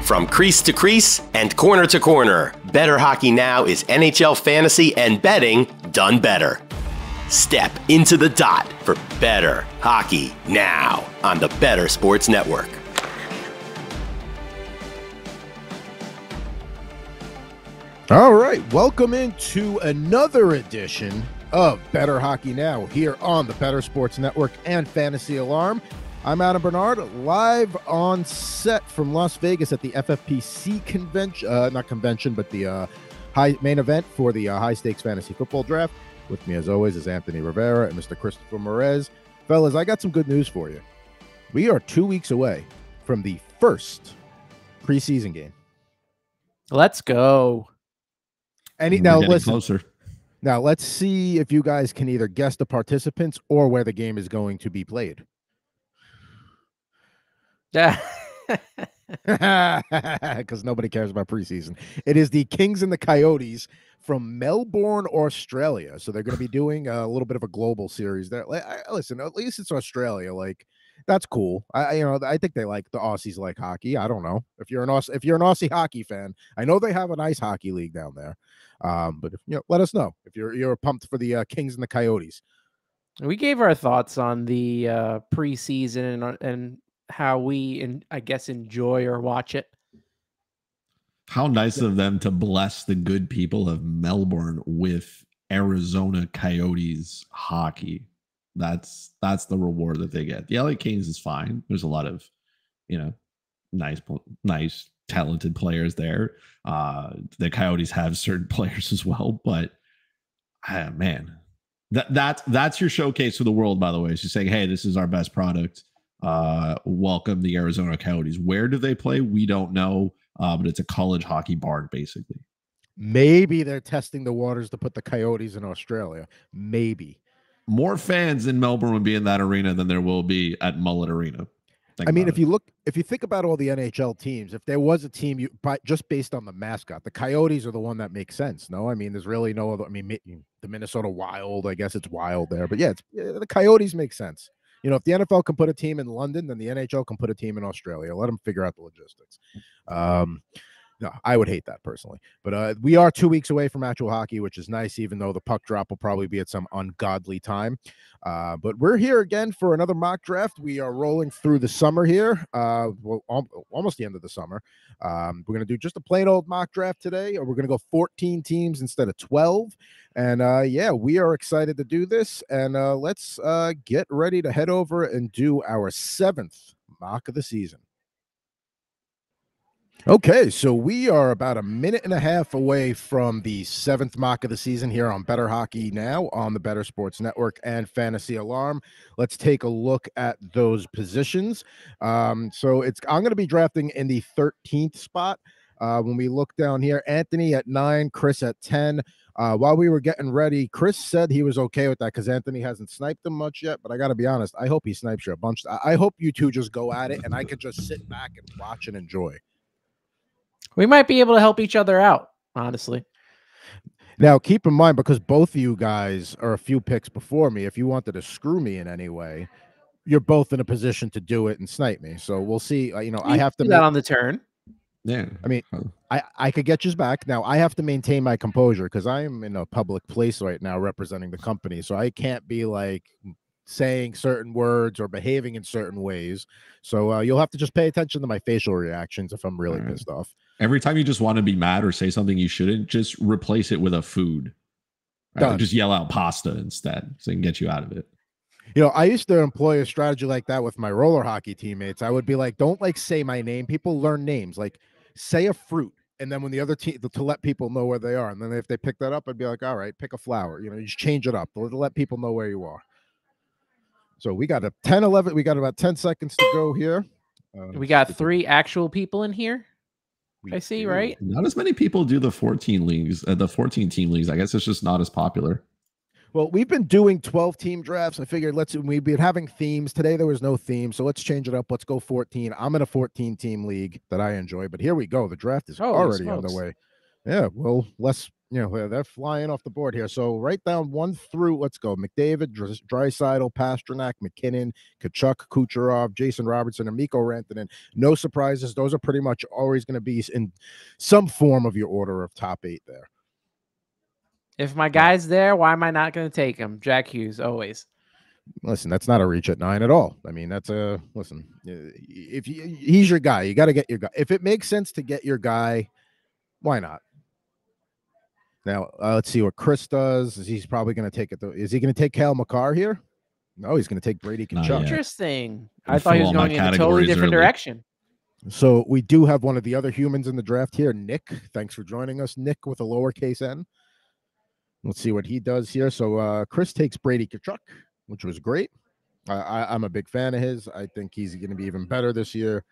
From crease to crease and corner to corner, Bettor Hockey Now is NHL fantasy and betting done better. Step into the dot for Bettor Hockey Now on the Bettor Sports Network. All right, welcome into another edition of Bettor Hockey Now here on the Bettor Sports Network and Fantasy Alarm. I'm Adam Bernard, live on set from Las Vegas at the FFPC convention, not convention, but the main event for the high-stakes fantasy football draft. With me, as always, is Anthony Rivera and Mr. Christopher Morez. Fellas, I got some good news for you. We are 2 weeks away from the first preseason game. Let's go. Now, listen. Closer. Now, let's see if you guys can either guess the participants or where the game is going to be played. Yeah. Because nobody cares about preseason. It is the Kings and the Coyotes from Melbourne, Australia. So they're going to be doing a little bit of a global series there. Listen, at least it's Australia. Like, that's cool. I think they like the Aussies like hockey. I don't know if you're an Aussie hockey fan. I know they have a nice hockey league down there. But let us know if you're pumped for the Kings and the Coyotes. We gave our thoughts on the preseason and how we, I guess, enjoy or watch it. How nice of them to bless the good people of Melbourne with Arizona Coyotes hockey. That's the reward that they get. The LA Kings is fine. There's a lot of, nice, talented players there. The Coyotes have certain players as well, but man, that's your showcase for the world. By the way, it's just saying, hey, this is our best product. Welcome the Arizona Coyotes. Where do they play? We don't know, but it's a college hockey barn, basically. Maybe they're testing the waters to put the Coyotes in Australia. Maybe. More fans in Melbourne would be in that arena than there will be at Mullet Arena. If you think about all the NHL teams, if there was a team just based on the mascot, the Coyotes are the one that makes sense. No, there's really no other. The Minnesota Wild, I guess it's Wild there, but the Coyotes make sense. If the NFL can put a team in London, then the NHL can put a team in Australia. Let them figure out the logistics. No, I would hate that personally. But we are 2 weeks away from actual hockey, which is nice, even though the puck drop will probably be at some ungodly time. But we're here again for another mock draft. We are rolling through the summer here. Almost the end of the summer. We're going to do just a plain old mock draft today, or we're going to go 14 teams instead of 12. And we are excited to do this. And let's get ready to head over and do our 7th mock of the season. Okay, so we are about a minute and a half away from the 7th mock of the season here on Bettor Hockey Now on the Bettor Sports Network and Fantasy Alarm. Let's take a look at those positions. I'm going to be drafting in the 13th spot. When we look down here, Anthony at 9, Chris at 10. While we were getting ready, Chris said he was okay with that because Anthony hasn't sniped them much yet, but I got to be honest, I hope he snipes you a bunch. I hope you two just go at it and I could just sit back and watch and enjoy. We might be able to help each other out, honestly. Now, keep in mind, because both of you guys are a few picks before me, if you wanted to screw me in any way, you're both in a position to do it and snipe me. So we'll see. I have to do that on the turn. Yeah. I could get you back. Now, I have to maintain my composure because I am in a public place right now representing the company. So I can't be like saying certain words or behaving in certain ways. So you'll have to just pay attention to my facial reactions if I'm really pissed off. Every time you just want to be mad or say something you shouldn't, just replace it with a food. Just yell out pasta instead so it can get you out of it. I used to employ a strategy like that with my roller hockey teammates. I would be like, don't say my name. People learn names. Like, say a fruit. And then when the other team, to let people know where they are. And then if they pick that up, I'd be like, all right, pick a flower. You just change it up to let people know where you are. So we got 11. We got about 10 seconds to go here. We got 3 actual people in here. I see, right? Not as many people do the 14 leagues, the 14 team leagues. I guess it's just not as popular. Well, we've been doing 12 team drafts. I figured we've been having themes. Today there was no theme, so let's change it up. Let's go 14. I'm in a 14 team league that I enjoy, but here we go. The draft is already underway. Yeah, well, less you know, they're flying off the board here. So write down 1 through, let's go. McDavid, Draisaitl, Pasternak, McKinnon, Kachuk, Kucherov, Jason Robertson, and Mikko Rantanen. No surprises. Those are pretty much always going to be in some form of your order of top 8 there. If my guy's there, why am I not going to take him? Jack Hughes, always. Listen, that's not a reach at 9 at all. I mean, that's a listen. If he's your guy, you got to get your guy. If it makes sense to get your guy, why not? Now, let's see what Chris does. He's probably going to take it. Is he going to take Cale Makar here? No, he's going to take Brady Tkachuk. Interesting. I thought he was going in a totally different direction. So we do have one of the other humans in the draft here, Nick. Thanks for joining us, Nick, with a lowercase n. Let's see what he does here. So Chris takes Brady Tkachuk, which was great. I'm a big fan of his. I think he's going to be even better this year.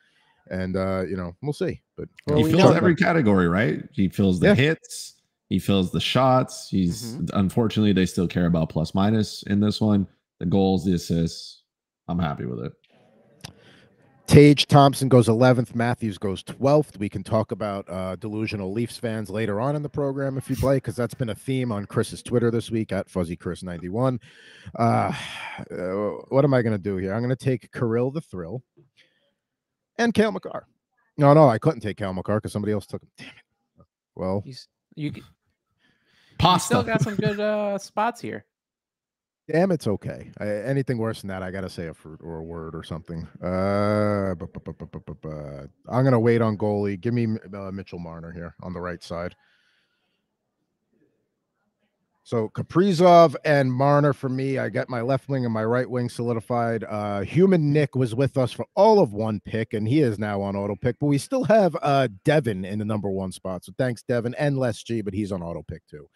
And, you know, we'll see. But he fills every category, right? He fills the hits. He fills the shots. He's unfortunately, they still care about plus minus in this one. The goals, the assists. I'm happy with it. Tage Thompson goes 11th. Matthews goes 12th. We can talk about delusional Leafs fans later on in the program if you'd like, because that's been a theme on Chris's Twitter this week at FuzzyChris91. What am I going to do here? I'm going to take Kirill the Thrill and Cale Makar. No, I couldn't take Cale Makar because somebody else took him. Damn it. Well, you still got some good spots here. Damn, it's okay. Anything worse than that, I got to say a fruit or a word or something. I'm going to wait on goalie. Give me Mitchell Marner here on the right side. So Kaprizov and Marner for me. I got my left wing and my right wing solidified. Human Nick was with us for all of 1 pick, and he is now on auto pick. But we still have Devin in the number 1 spot. So thanks, Devin, and Les G, but he's on auto pick too.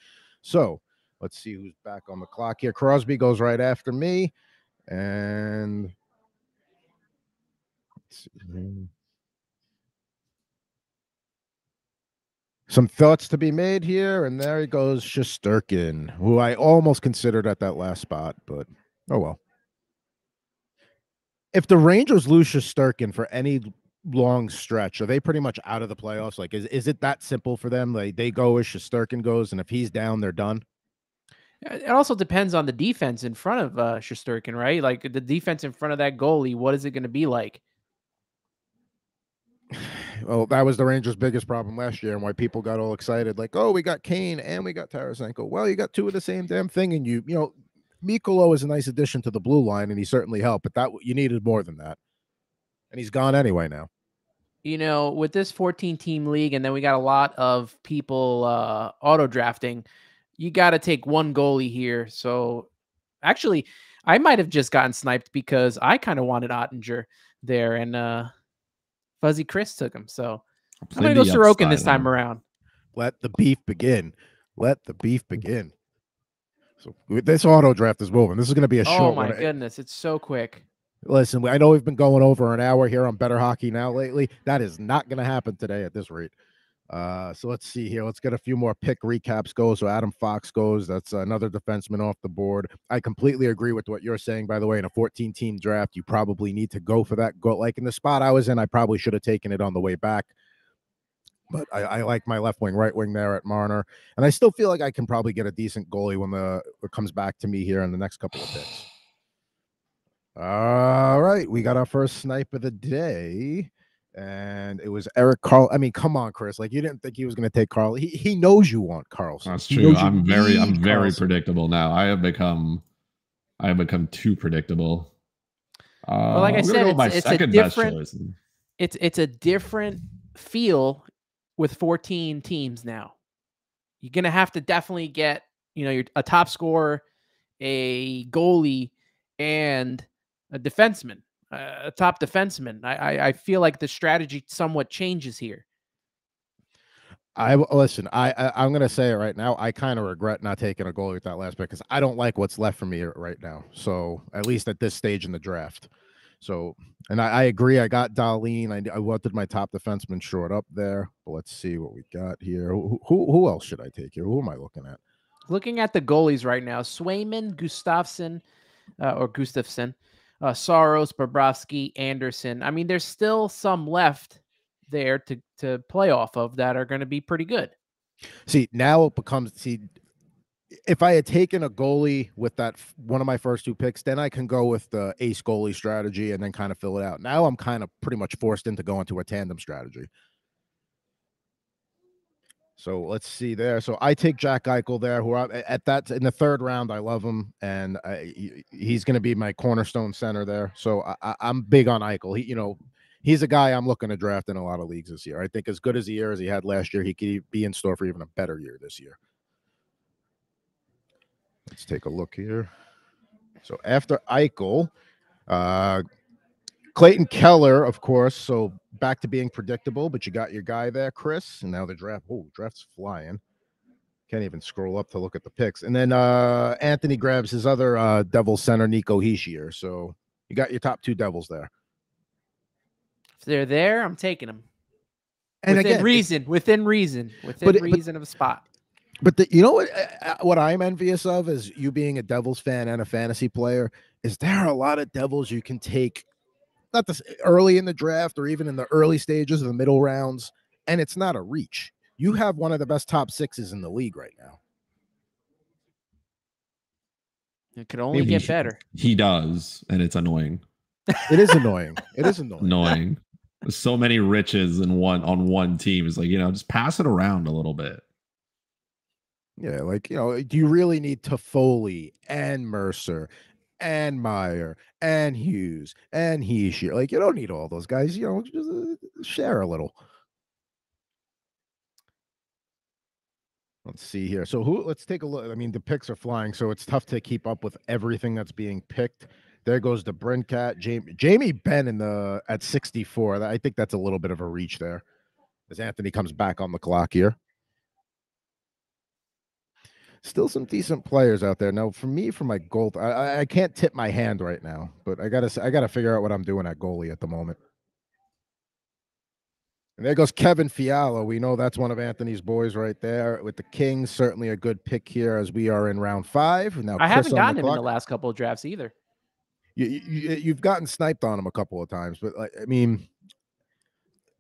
So let's see who's back on the clock here. Crosby goes right after me. And let's see. Some thoughts to be made here. And there he goes, Shesterkin, who I almost considered at that last spot, but oh well. If the Rangers lose Shesterkin for any long stretch, are they pretty much out of the playoffs? Like, is it that simple for them? Like, they go as Shesterkin goes, and if he's down, they're done? It also depends on the defense in front of Shesterkin, right? Like the defense in front of that goalie, what is it going to be like? Well, that was the Rangers' biggest problem last year and why people got all excited. Like, oh, we got Kane and we got Tarasenko. Well, you got 2 of the same damn thing. And you know, Mikolo is a nice addition to the blue line and he certainly helped, but that you needed more than that. And he's gone anyway now. You know, with this 14-team league, and then we got a lot of people auto drafting, you got to take 1 goalie here. So actually, I might have just gotten sniped because I kind of wanted Ottinger there, and Fuzzy Chris took him. So I'm going to go Sorokin this time around. Let the beef begin. Let the beef begin. So this auto draft is moving. This is going to be a short one. Oh, my goodness. It's so quick. Listen, I know we've been going over an hour here on Bettor Hockey Now lately. That is not going to happen today at this rate. So let's see here. Let's get a few more pick recaps go. So Adam Fox goes. That's another defenseman off the board. I completely agree with what you're saying, by the way. In a 14-team draft, you probably need to go for that goal. Like in the spot I was in, I probably should have taken it on the way back. But I like my left wing, right wing there at Marner. And I still feel like I can probably get a decent goalie when it comes back to me here in the next couple of picks. All right. We got our first snipe of the day. And it was Eric Carl. I mean, come on, Chris. Like, you didn't think he was going to take Carl. He knows you want Carlson. That's true. I'm very predictable now. I have become too predictable. Well, like I said, it's a different feel with 14 teams now. You're going to have to definitely get, a top scorer, a goalie, and a defenseman. A top defenseman. I feel like the strategy somewhat changes here. I'm going to say it right now. I kind of regret not taking a goalie with that last pick because I don't like what's left for me right now. So at least at this stage in the draft. So, and I agree. I got Darlene. I wanted my top defenseman short up there. But let's see what we got here. Who else should I take here? Who am I looking at? Looking at the goalies right now, Swayman, Gustafsson, Saros, Bobrovsky, Anderson. I mean, there's still some left there to play off of that are going to be pretty good. See, now it becomes if I had taken a goalie with that one of my first 2 picks, then I can go with the ace goalie strategy and then kind of fill it out. Now I'm kind of pretty much forced into going to a tandem strategy. So let's see there. So I take Jack Eichel there, who at that in the 3rd round. I love him, and he's going to be my cornerstone center there. So I'm big on Eichel. He's a guy I'm looking to draft in a lot of leagues this year. I think as good as he had last year, he could be in store for even a better year this year. Let's take a look here. So after Eichel, Clayton Keller, of course. So back to being predictable, but you got your guy there, Chris. And now the draft's flying. Can't even scroll up to look at the picks. And then Anthony grabs his other Devils center, Nico Hischier. So you got your top 2 Devils there. If they're there, I'm taking them. And within reason of a spot. But you know what I'm envious of is you being a Devils fan and a fantasy player. Is there a lot of Devils you can take, not this early in the draft or even in the early stages of the middle rounds, and it's not a reach. You have one of the best top 6s in the league right now. It could only get better. He does, and it's annoying. It is annoying. It is annoying. Annoying. There's so many riches on one team. It's like, just pass it around a little bit. Yeah, like, do you really need Toffoli and Mercer and Meyer and Hughes and Hischier? Like, you don't need all those guys. Just share a little. Let's see here. So let's take a look. I mean, the picks are flying, so it's tough to keep up with everything that's being picked. There goes the Brincat, Jamie Benn at 64. I think that's a little bit of a reach there as Anthony comes back on the clock here. Still some decent players out there. Now, for my goal, I can't tip my hand right now, but I gotta figure out what I'm doing at goalie at the moment. And there goes Kevin Fiala. We know that's one of Anthony's boys right there with the Kings. Certainly a good pick here as we are in round 5. Now I haven't gotten him in the last couple of drafts either. You've gotten sniped on him a couple of times, but I mean,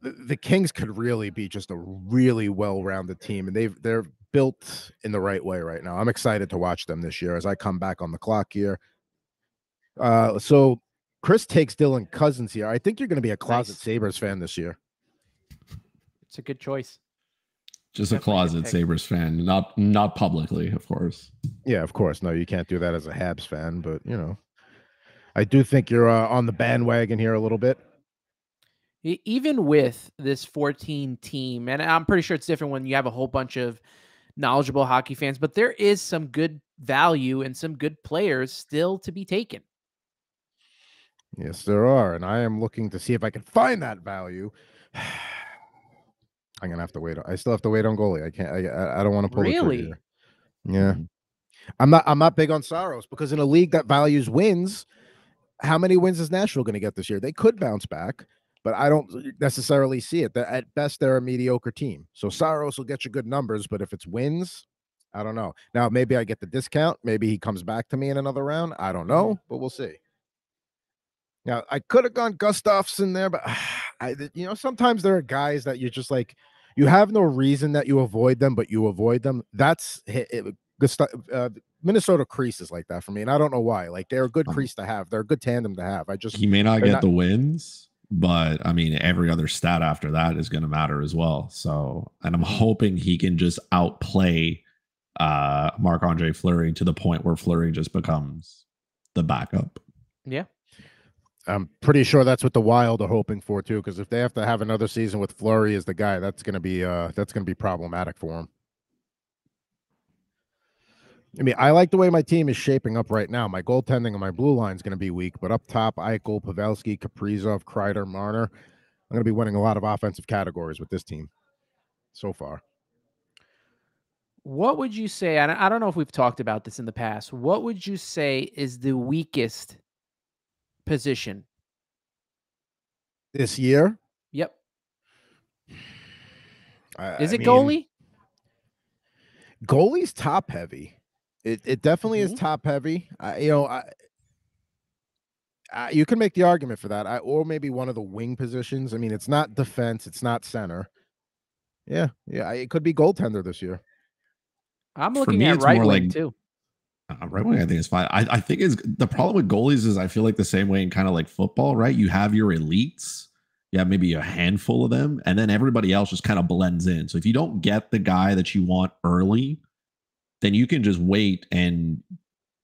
the Kings could really be just a really well-rounded team, and they're built in the right way right now. I'm excited to watch them this year as I come back on the clock here. So Chris takes Dylan Cousins here. I think you're going to be a closet Sabres fan this year. It's a good choice. Just definitely a closet Sabres fan, not publicly, of course. Yeah, of course. No, you can't do that as a Habs fan, but I do think you're on the bandwagon here a little bit. Even with this 14 team, and I'm pretty sure it's different when you have a whole bunch of knowledgeable hockey fans, but there is some good value and some good players still to be taken. Yes, there are, and I am looking to see if I can find that value. I'm gonna have to wait. I still have to wait on goalie. I can't. I don't want to pull the trigger here. Yeah, I'm not big on Saros because in a league that values wins, how many wins is Nashville going to get this year? They could bounce back, but I don't necessarily see it. At best, they're a mediocre team. So Saros will get you good numbers, but if it's wins, I don't know. Now maybe I get the discount. Maybe he comes back to me in another round. I don't know, but we'll see. Now I could have gone Gustafsson there, but sometimes there are guys that you're just like, you have no reason that you avoid them, but you avoid them. That's Minnesota crease is like that for me, and I don't know why. Like, they're a good crease to have. They're a good tandem to have. He may not get the wins, but I mean, every other stat after that is going to matter as well. So, and I'm hoping he can just outplay Marc-Andre Fleury to the point where Fleury just becomes the backup. Yeah. I'm pretty sure that's what the Wild are hoping for too, because if they have to have another season with Fleury as the guy, that's going to be problematic for him. I mean, I like the way my team is shaping up right now. My goaltending and my blue line is going to be weak, but up top, Eichel, Pavelski, Kaprizov, Kreider, Marner. I'm going to be winning a lot of offensive categories with this team so far. What would you say? I don't know if we've talked about this in the past. What would you say is the weakest position this year? Yep. Is it goalie? Goalie's top heavy. It definitely is top heavy. You can make the argument for that, or maybe one of the wing positions. I mean, it's not defense, it's not center. Yeah, it could be goaltender this year. I'm For looking me, at it's right more wing like too. right wing. I think is fine. I think is the problem with goalies is I feel like the same way in kind of like football, right? You have your elites, you have maybe a handful of them, and then everybody else just kind of blends in. So if you don't get the guy that you want early, then you can just wait and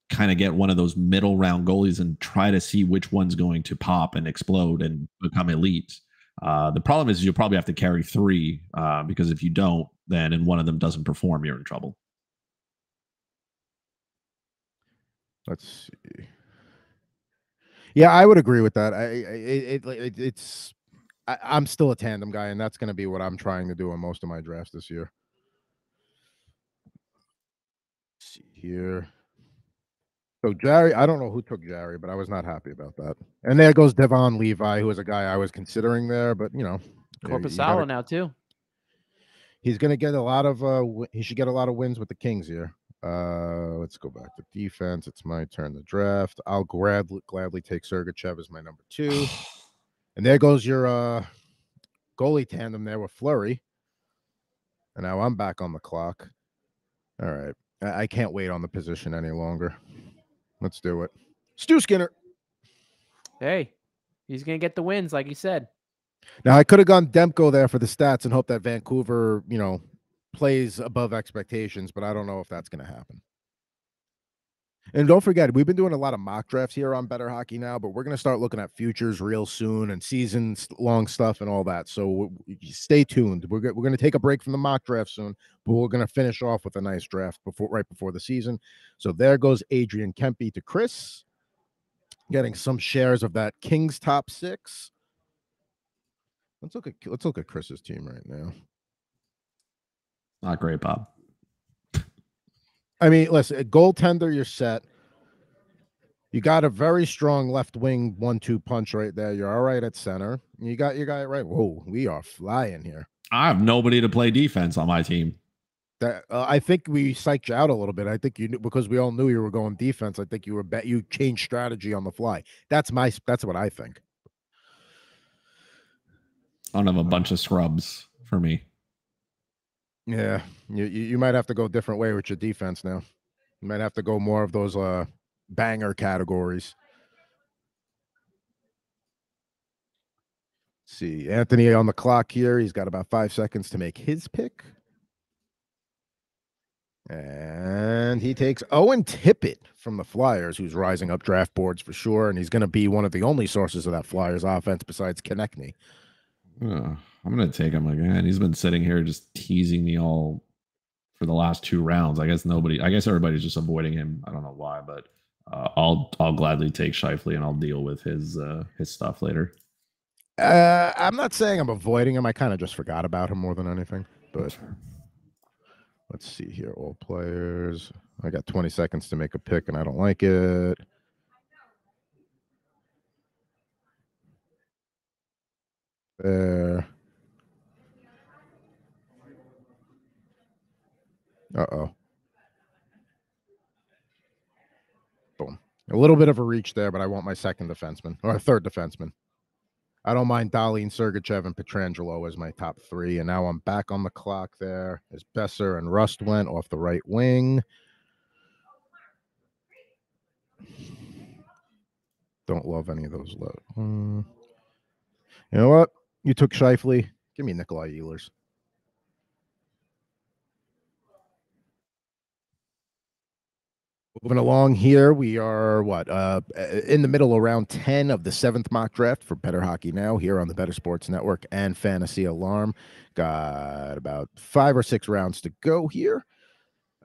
kind of get one of those middle round goalies and try to see which one's going to pop and explode and become elite. The problem is you'll probably have to carry three because if you don't, then and one of them doesn't perform, you're in trouble. Let's see. Yeah, I would agree with that. I'm still a tandem guy, and that's going to be what I'm trying to do in most of my drafts this year. Let's see here. So Jerry, I don't know who took Jerry, but I was not happy about that. And there goes Devon Levi, who was a guy I was considering there, but Corpusalo now too. He's going to get a lot of he should get a lot of wins with the Kings here. Let's go back to defense. It's my turn to draft. I'll gladly take Sergachev as my number 2. And there goes your goalie tandem there with Fleury. And now I'm back on the clock. All right. I can't wait on the position any longer. Let's do it. Stu Skinner. Hey, he's going to get the wins, like you said. Now, I could have gone Demko there for the stats and hope that Vancouver, plays above expectations, but I don't know if that's going to happen. And don't forget, we've been doing a lot of mock drafts here on Bettor Hockey Now, but we're going to start looking at futures real soon and season-long stuff and all that. So stay tuned. We're going to take a break from the mock draft soon, but we're going to finish off with a nice draft right before the season. So there goes Adrian Kempe to Chris, getting some shares of that Kings top 6. Let's look at Chris's team right now. Not great, Bob. I mean, listen, a goaltender, you're set. You got a very strong left wing 1-2 punch right there. You're all right at center. You got your guy right. Whoa, we are flying here. I have nobody to play defense on my team. I think we psyched you out a little bit. I think you knew, because we all knew you were going defense. I think you changed strategy on the fly. That's what I think. I don't have a bunch of scrubs for me. Yeah, you might have to go a different way with your defense now. You might have to go more of those banger categories. Let's see, Anthony on the clock here. He's got about 5 seconds to make his pick. And he takes Owen Tippett from the Flyers, who's rising up draft boards for sure, and he's going to be one of the only sources of that Flyers offense besides Konechny. I'm going to take him again. He's been sitting here just teasing me all for the last 2 rounds. I guess everybody's just avoiding him. I don't know why, but I'll gladly take Scheifele and I'll deal with his stuff later. I'm not saying I'm avoiding him. I kind of just forgot about him more than anything. But let's see here. All players. I got 20 seconds to make a pick, and I don't like it. There. Uh-oh. Boom. A little bit of a reach there, but I want my second defenseman, or third defenseman. I don't mind Darlene Sergachev and Pietrangelo as my top 3, and now I'm back on the clock there as Besser and Rust went off the right wing. Don't love any of those. You know what? You took Scheifele. Give me Nikolai Ehlers. Moving along here, we are in the middle of round 10 of the 7th mock draft for Bettor Hockey Now here on the Bettor Sports Network and Fantasy Alarm. Got about 5 or 6 rounds to go here.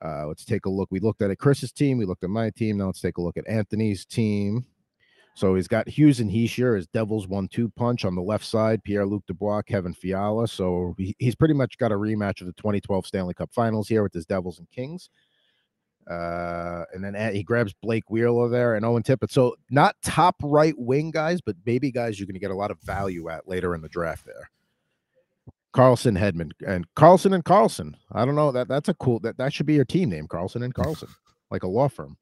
Let's take a look. We looked at Chris's team. We looked at my team. Now let's take a look at Anthony's team. So he's got Hughes and Heischer as Devils 1-2 punch on the left side. Pierre-Luc Dubois, Kevin Fiala. So he's pretty much got a rematch of the 2012 Stanley Cup Finals here with his Devils and Kings. And then he grabs Blake Wheeler there and Owen Tippett. So not top right wing guys, but maybe guys you're going to get a lot of value at later in the draft there. Carlson, Hedman, and Carlson. I don't know. That's a cool, that should be your team name, Carlson and Carlson, like a law firm.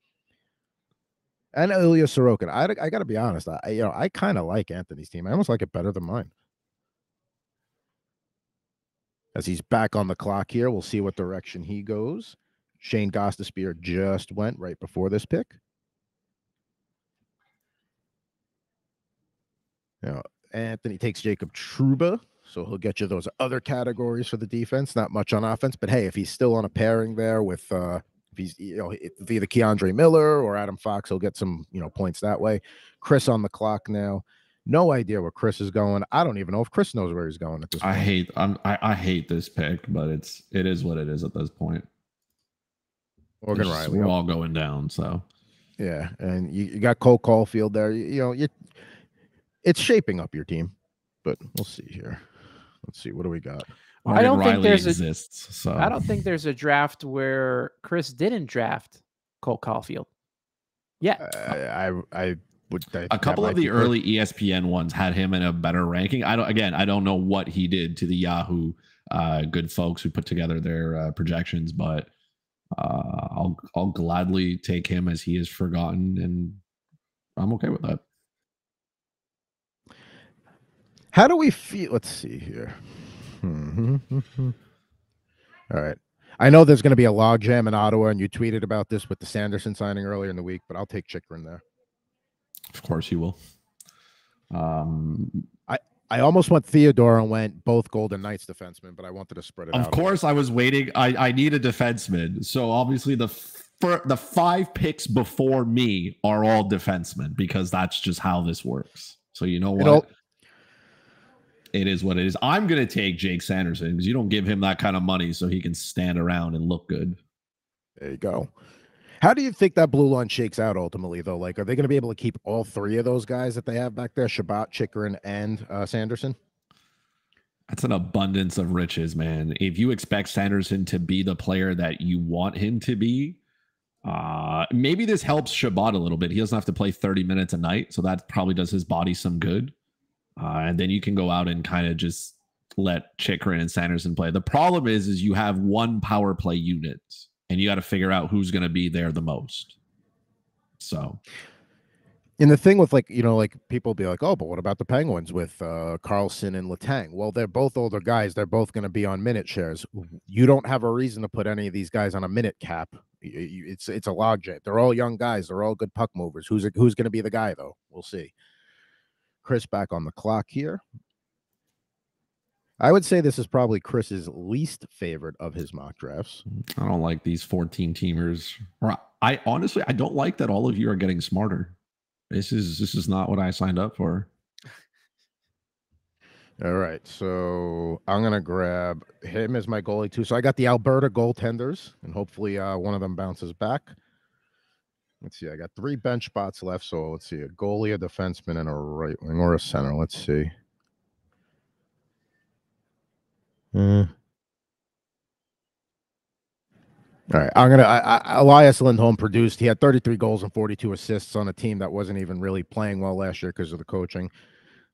And Ilya Sorokin. I got to be honest. I kind of like Anthony's team. I almost like it better than mine. As he's back on the clock here, we'll see what direction he goes. Shane Gostisbehere just went right before this pick. Now, Anthony takes Jacob Trouba, so he'll get you those other categories for the defense. Not much on offense, but hey, if he's still on a pairing there with if he's if either Keandre Miller or Adam Fox, he'll get some points that way. Chris on the clock now. No idea where Chris is going. I don't even know if Chris knows where he's going at this point. I hate this pick, but it is what it is at this point. Morgan Riley. We're all going down, so yeah, and you got Cole Caulfield there. It's shaping up your team, but we'll see here. Let's see, what do we got? I don't think there's exists. So I don't think there's a draft where Chris didn't draft Cole Caulfield. Yeah, a couple of the early ESPN ones had him in a better ranking. I don't know what he did to the Yahoo good folks who put together their projections, but I'll gladly take him as he is forgotten, and I'm okay with that. How do we feel? Let's see here. All right. I know there's going to be a logjam in Ottawa, and you tweeted about this with the Sanderson signing earlier in the week, but I'll take Chychrun there. Of course you will. I almost went Theodore and went both Golden Knights defensemen, but I wanted to spread it out. Of course, I was waiting. I need a defenseman. So obviously the 5 picks before me are all defensemen because that's just how this works. So you know what? It is what it is. I'm going to take Jake Sanderson because you don't give him that kind of money so he can stand around and look good. There you go. How do you think that blue line shakes out ultimately, though? Like, are they going to be able to keep all 3 of those guys that they have back there, Shabbat, Chychrun, and Sanderson? That's an abundance of riches, man. If you expect Sanderson to be the player that you want him to be, maybe this helps Shabbat a little bit. He doesn't have to play 30 minutes a night, so that probably does his body some good. And then you can go out and kind of just let Chychrun and Sanderson play. The problem is you have one power play unit, and you got to figure out who's going to be there the most. So, and the thing with like people be like, oh, but what about the Penguins with Carlson and Letang? Well, they're both older guys. They're both going to be on minute shares. You don't have a reason to put any of these guys on a minute cap. It's a logjam. They're all young guys. They're all good puck movers. Who's going to be the guy though? We'll see. Chris back on the clock here. I would say this is probably Chris's least favorite of his mock drafts. I don't like these 14 teamers. I honestly don't like that all of you are getting smarter. This is not what I signed up for. All right, so I'm gonna grab him as my goalie too. So I got the Alberta goaltenders, and hopefully one of them bounces back. Let's see, I got 3 bench spots left. So let's see, a goalie, a defenseman, and a right wing or a center. Let's see. All right, Elias Lindholm produced. He had 33 goals and 42 assists on a team that wasn't even really playing well last year because of the coaching.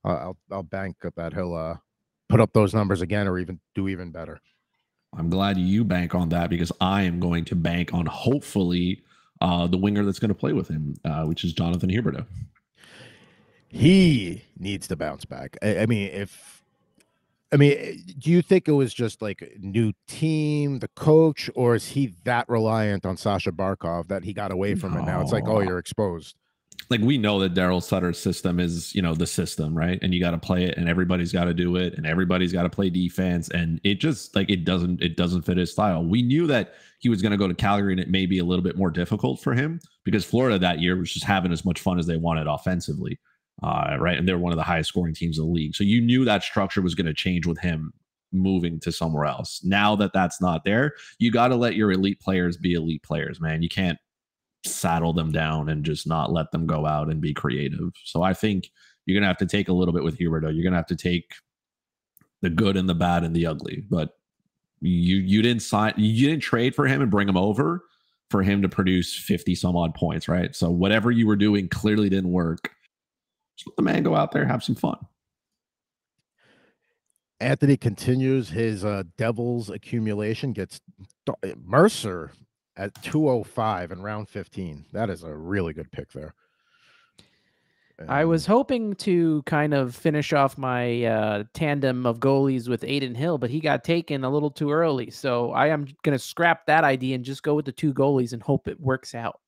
I'll bank that he'll put up those numbers again or even do even better. I'm glad you bank on that because I am going to bank on hopefully the winger that's going to play with him, which is Jonathan Huberdeau. He needs to bounce back. I mean, do you think it was just like a new team, the coach, or is he that reliant on Sasha Barkov that he got away from it now? It's like, oh, you're exposed. Like, we know that Daryl Sutter's system is, the system, right? And you got to play it, and everybody's got to do it, and everybody's got to play defense, and it just it doesn't fit his style. We knew that he was going to go to Calgary, and it may be a little bit more difficult for him because Florida that year was just having as much fun as they wanted offensively. Right. And they're one of the highest scoring teams in the league. So you knew that structure was going to change with him moving to somewhere else. Now that that's not there, you got to let your elite players be elite players, man. You can't saddle them down and just not let them go out and be creative. So I think you're going to have to take a little bit with Huberdeau. You're going to have to take the good and the bad and the ugly, but you didn't trade for him and bring him over for him to produce 50 some odd points, right? So whatever you were doing clearly didn't work. Just let the man go out there, have some fun. Anthony continues his Devils accumulation, gets Mercer at 205 in round 15. That is a really good pick there. I was hoping to kind of finish off my tandem of goalies with Aiden Hill, but he got taken a little too early. So I am going to scrap that idea and just go with the 2 goalies and hope it works out.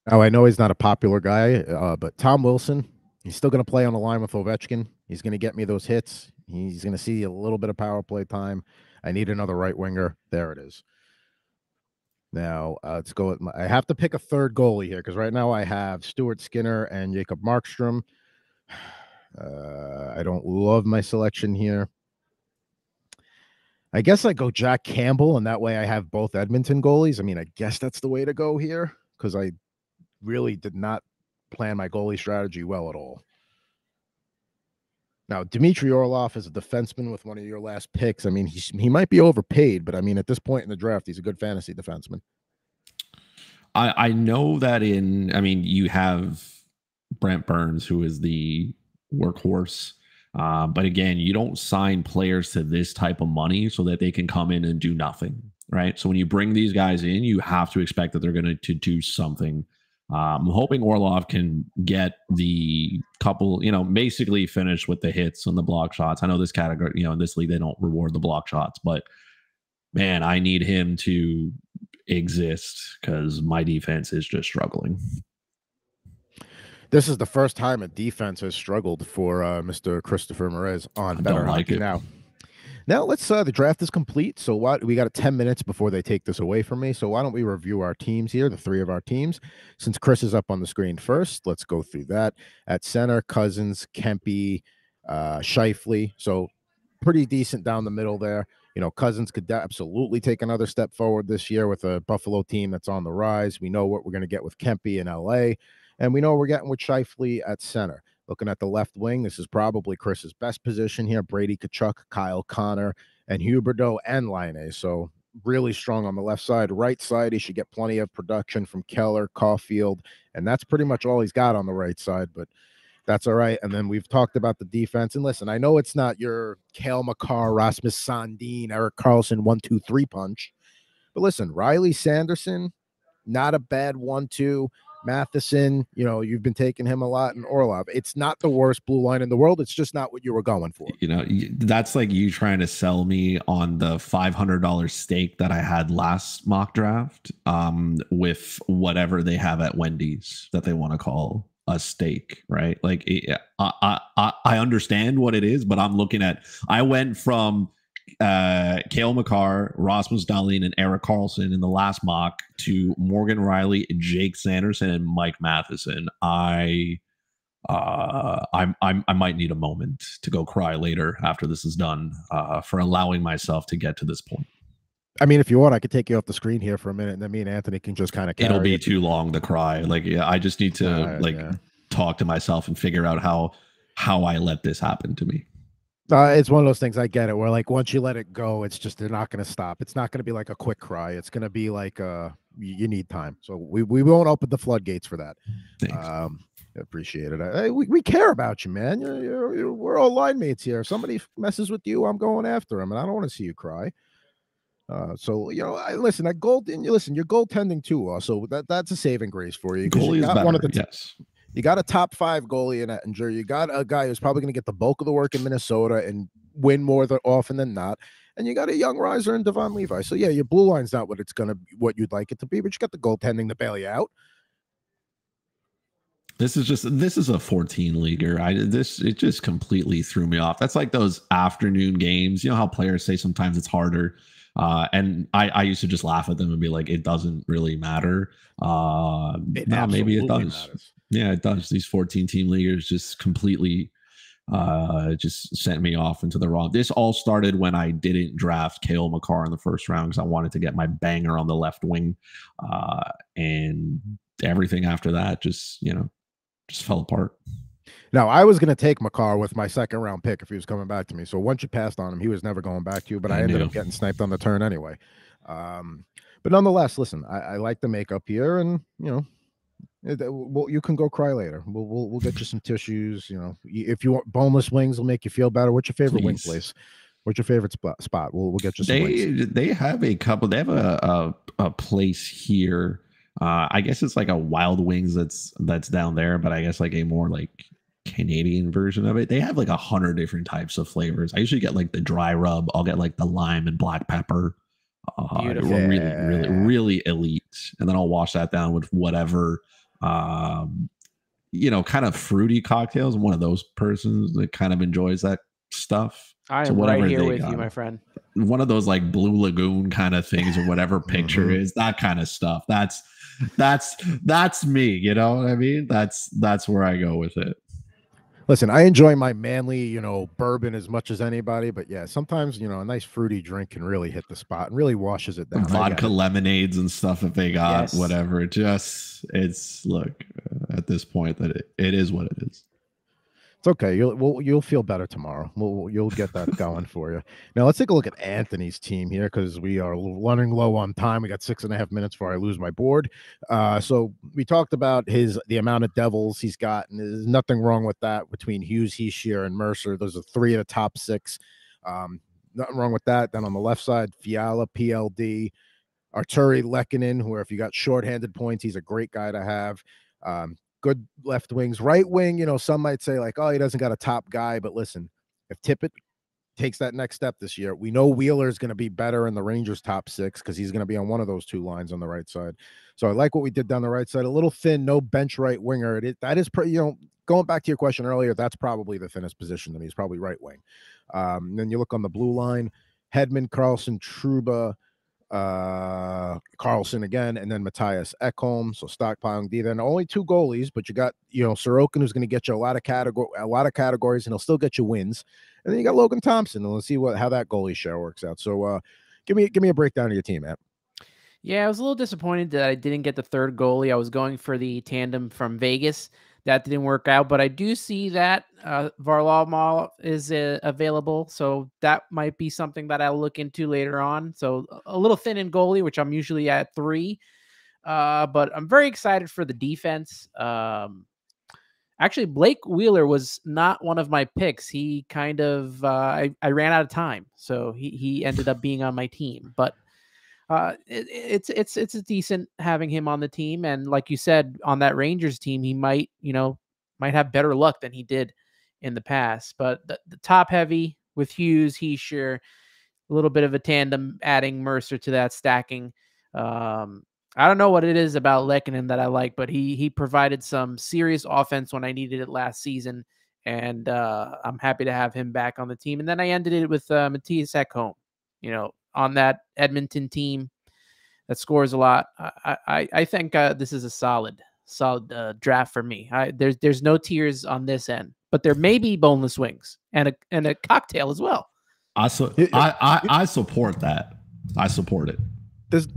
Now, I know he's not a popular guy, but Tom Wilson, he's still going to play on the line with Ovechkin. He's going to get me those hits. He's going to see a little bit of power play time. I need another right winger. There it is. Now, let's go with I have to pick a third goalie here because right now I have Stuart Skinner and Jacob Markstrom. I don't love my selection here. I guess I go Jack Campbell, and that way I have both Edmonton goalies. I mean, I guess that's the way to go here because I really did not plan my goalie strategy well at all. Now, Dmitry Orlov is a defenseman with one of your last picks. I mean, he might be overpaid, but I mean, at this point in the draft, he's a good fantasy defenseman. I know that you have Brent Burns, who is the workhorse. But again, you don't sign players to this type of money so that they can come in and do nothing, right? So when you bring these guys in, you have to expect that they're going to do something. I'm hoping Orlov can get the couple, basically finish with the hits and the block shots. I know this category, in this league, they don't reward the block shots, but man, I need him to exist because my defense is just struggling. This is the first time a defense has struggled for Mr. Christopher Merez on Bettor Hockey Now. Now let's the draft is complete. So we got 10 minutes before they take this away from me. So why don't we review our teams here, the 3 of our teams. Since Chris is up on the screen first, let's go through that. At center, Cousins, Kempe, Scheifele. So pretty decent down the middle there. Cousins could absolutely take another step forward this year with a Buffalo team that's on the rise. We know what we're going to get with Kempe in LA. And we know we're getting with Scheifele at center. Looking at the left wing, this is probably Chris's best position here. Brady Tkachuk, Kyle Connor, and Huberdeau and Laine. So really strong on the left side. Right side, he should get plenty of production from Keller, Caulfield, and that's pretty much all he's got on the right side, but that's all right. And then we've talked about the defense. And listen, I know it's not your Cale Makar, Rasmus Sandin, Erik Karlsson 1-2-3 punch, but listen, Riley Sanderson, not a bad 1-2. Matheson, you've been taking him a lot, and Orlov. It's not the worst blue line in the world. It's just not what you were going for. That's like you trying to sell me on the $500 steak that I had last mock draft with whatever they have at Wendy's that they want to call a steak, right? Like I understand what it is, but I went from Cale Makar, Rasmus Dahlin, and Erik Karlsson in the last mock to Morgan Rielly, Jake Sanderson, and Mike Matheson. I might need a moment to go cry later after this is done for allowing myself to get to this point. I mean, if you want, I could take you off the screen here for a minute, and then me and Anthony can just kind of. It'll be too long to cry. I just need to talk to myself and figure out how I let this happen to me. It's one of those things. I get it. Where once you let it go, it's just they're not going to stop. It's not going to be like a quick cry. It's going to be like you need time. So we won't open the floodgates for that. Thanks. Appreciate it. We care about you, man. We're all line mates here. If somebody messes with you, I'm going after him, and I don't want to see you cry. So listen. You're goaltending too. Also, that's a saving grace for you. Goalie is better. Yes. You got a top 5 goalie in Ettinger. You got a guy who's probably going to get the bulk of the work in Minnesota and win more often than not. And you got a young riser in Devon Levi. So yeah, your blue line's not what you'd like it to be, but you got the goaltending to bail you out. This is a 14 leaguer. It just completely threw me off. That's like those afternoon games. You know how players say sometimes it's harder. And I used to just laugh at them and be like, it doesn't really matter. Maybe it does. Matters. Yeah, it does. These 14 team leaguers just completely just sent me off into the wrong. This all started when I didn't draft Cale Makar in the first round because I wanted to get my banger on the left wing. And everything after that just fell apart. Now, I was going to take Makar with my second round pick if he was coming back to me. So once you passed on him, he was never going back to you, but I ended up getting sniped on the turn anyway. But nonetheless, listen, I like the makeup here, and you can go cry later. We'll get you some tissues. If you want boneless wings, will make you feel better. What's your favorite wing place? What's your favorite spot? We'll get you some wings. They have a couple. They have a place here I guess it's like a Wild Wings that's down there, but I guess like a more like Canadian version of it. They have like 100 different types of flavors. I usually get like the dry rub. I'll get like the lime and black pepper. Beautiful. Really elite. And then I'll wash that down with whatever, kind of fruity cocktails. I'm one of those persons that kind of enjoys that stuff. I am right here with you, my friend. One of those like Blue Lagoon kind of things or whatever picture is, that kind of stuff. That's me. You know what I mean? That's where I go with it. Listen, I enjoy my manly, bourbon as much as anybody, but yeah, sometimes, a nice fruity drink can really hit the spot and really washes it down. Vodka lemonades and stuff if they got whatever. At this point that it is what it is. It's okay. You'll feel better tomorrow. You'll get that going for you. Now let's take a look at Anthony's team here because we are running low on time. We got 6.5 minutes before I lose my board. So we talked about the amount of Devils he's got, and there's nothing wrong with that between Hughes, Heischier, and Mercer. Those are 3 of the top 6. Nothing wrong with that. Then on the left side, Fiala, PLD, Arturi, Lehkonen, who if you got shorthanded points, he's a great guy to have. Good left wings. Right wing, some might say like, oh, he doesn't got a top guy. But listen, if Tippett takes that next step this year, we know Wheeler is going to be better in the Rangers' top 6 because he's going to be on one of those 2 lines on the right side. So I like what we did down the right side. A little thin, no bench right winger. That is pretty, going back to your question earlier, that's probably the thinnest position to me. He's probably right wing. Then you look on the blue line, Hedman, Carlson, Trouba, Carlson again, and then Matthias Ekholm. So stockpiling D. Then only 2 goalies, but you got Sorokin, who's going to get you a lot of categories, and he'll still get you wins. And then you got Logan Thompson, and let's see how that goalie share works out. So give me a breakdown of your team, Matt. Yeah, I was a little disappointed that I didn't get the 3rd goalie. I was going for the tandem from Vegas. That didn't work out, but I do see that Varlamov is available, so that might be something that I'll look into later on. So a little thin in goalie, which I'm usually at 3, but I'm very excited for the defense. Actually, Blake Wheeler was not one of my picks. He kind of I ran out of time, so he ended up being on my team, but. It's a decent having him on the team, and like you said, on that Rangers team, he might have better luck than he did in the past. But the top heavy with Hughes, Heischier, a little bit of a tandem, adding Mercer to that stacking. I don't know what it is about Lehkonen that I like, but he provided some serious offense when I needed it last season, and I'm happy to have him back on the team. And then I ended it with Matthias Ekholm, on that Edmonton team that scores a lot. I think this is a solid draft for me. There's no tears on this end, but there may be boneless wings and a cocktail as well. I support that. I support it.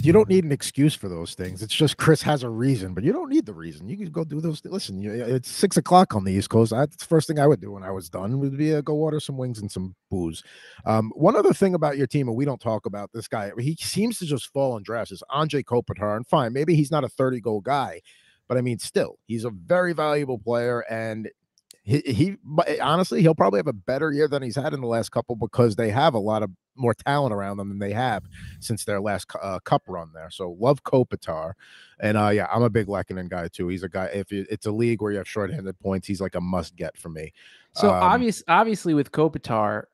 You don't need an excuse for those things. It's just Chris has a reason, but you don't need the reason. You can go do those. Listen, it's 6 o'clock on the East Coast. That's the first thing I would do when I was done would be go order some wings and some booze. One other thing about your team, and we don't talk about this guy, he seems to just fall in drafts, is Andrei Kopitar. And fine, maybe he's not a 30-goal guy, but I mean, still, he's a very valuable player, and he honestly, he'll probably have a better year than he's had in the last couple because they have a lot of more talent around them than they have since their last cup run there. So love Kopitar. And yeah, I'm a big Lehkonen guy too. He's a guy, if it's a league where you have shorthanded points, he's like a must get for me. So obviously with Kopitar,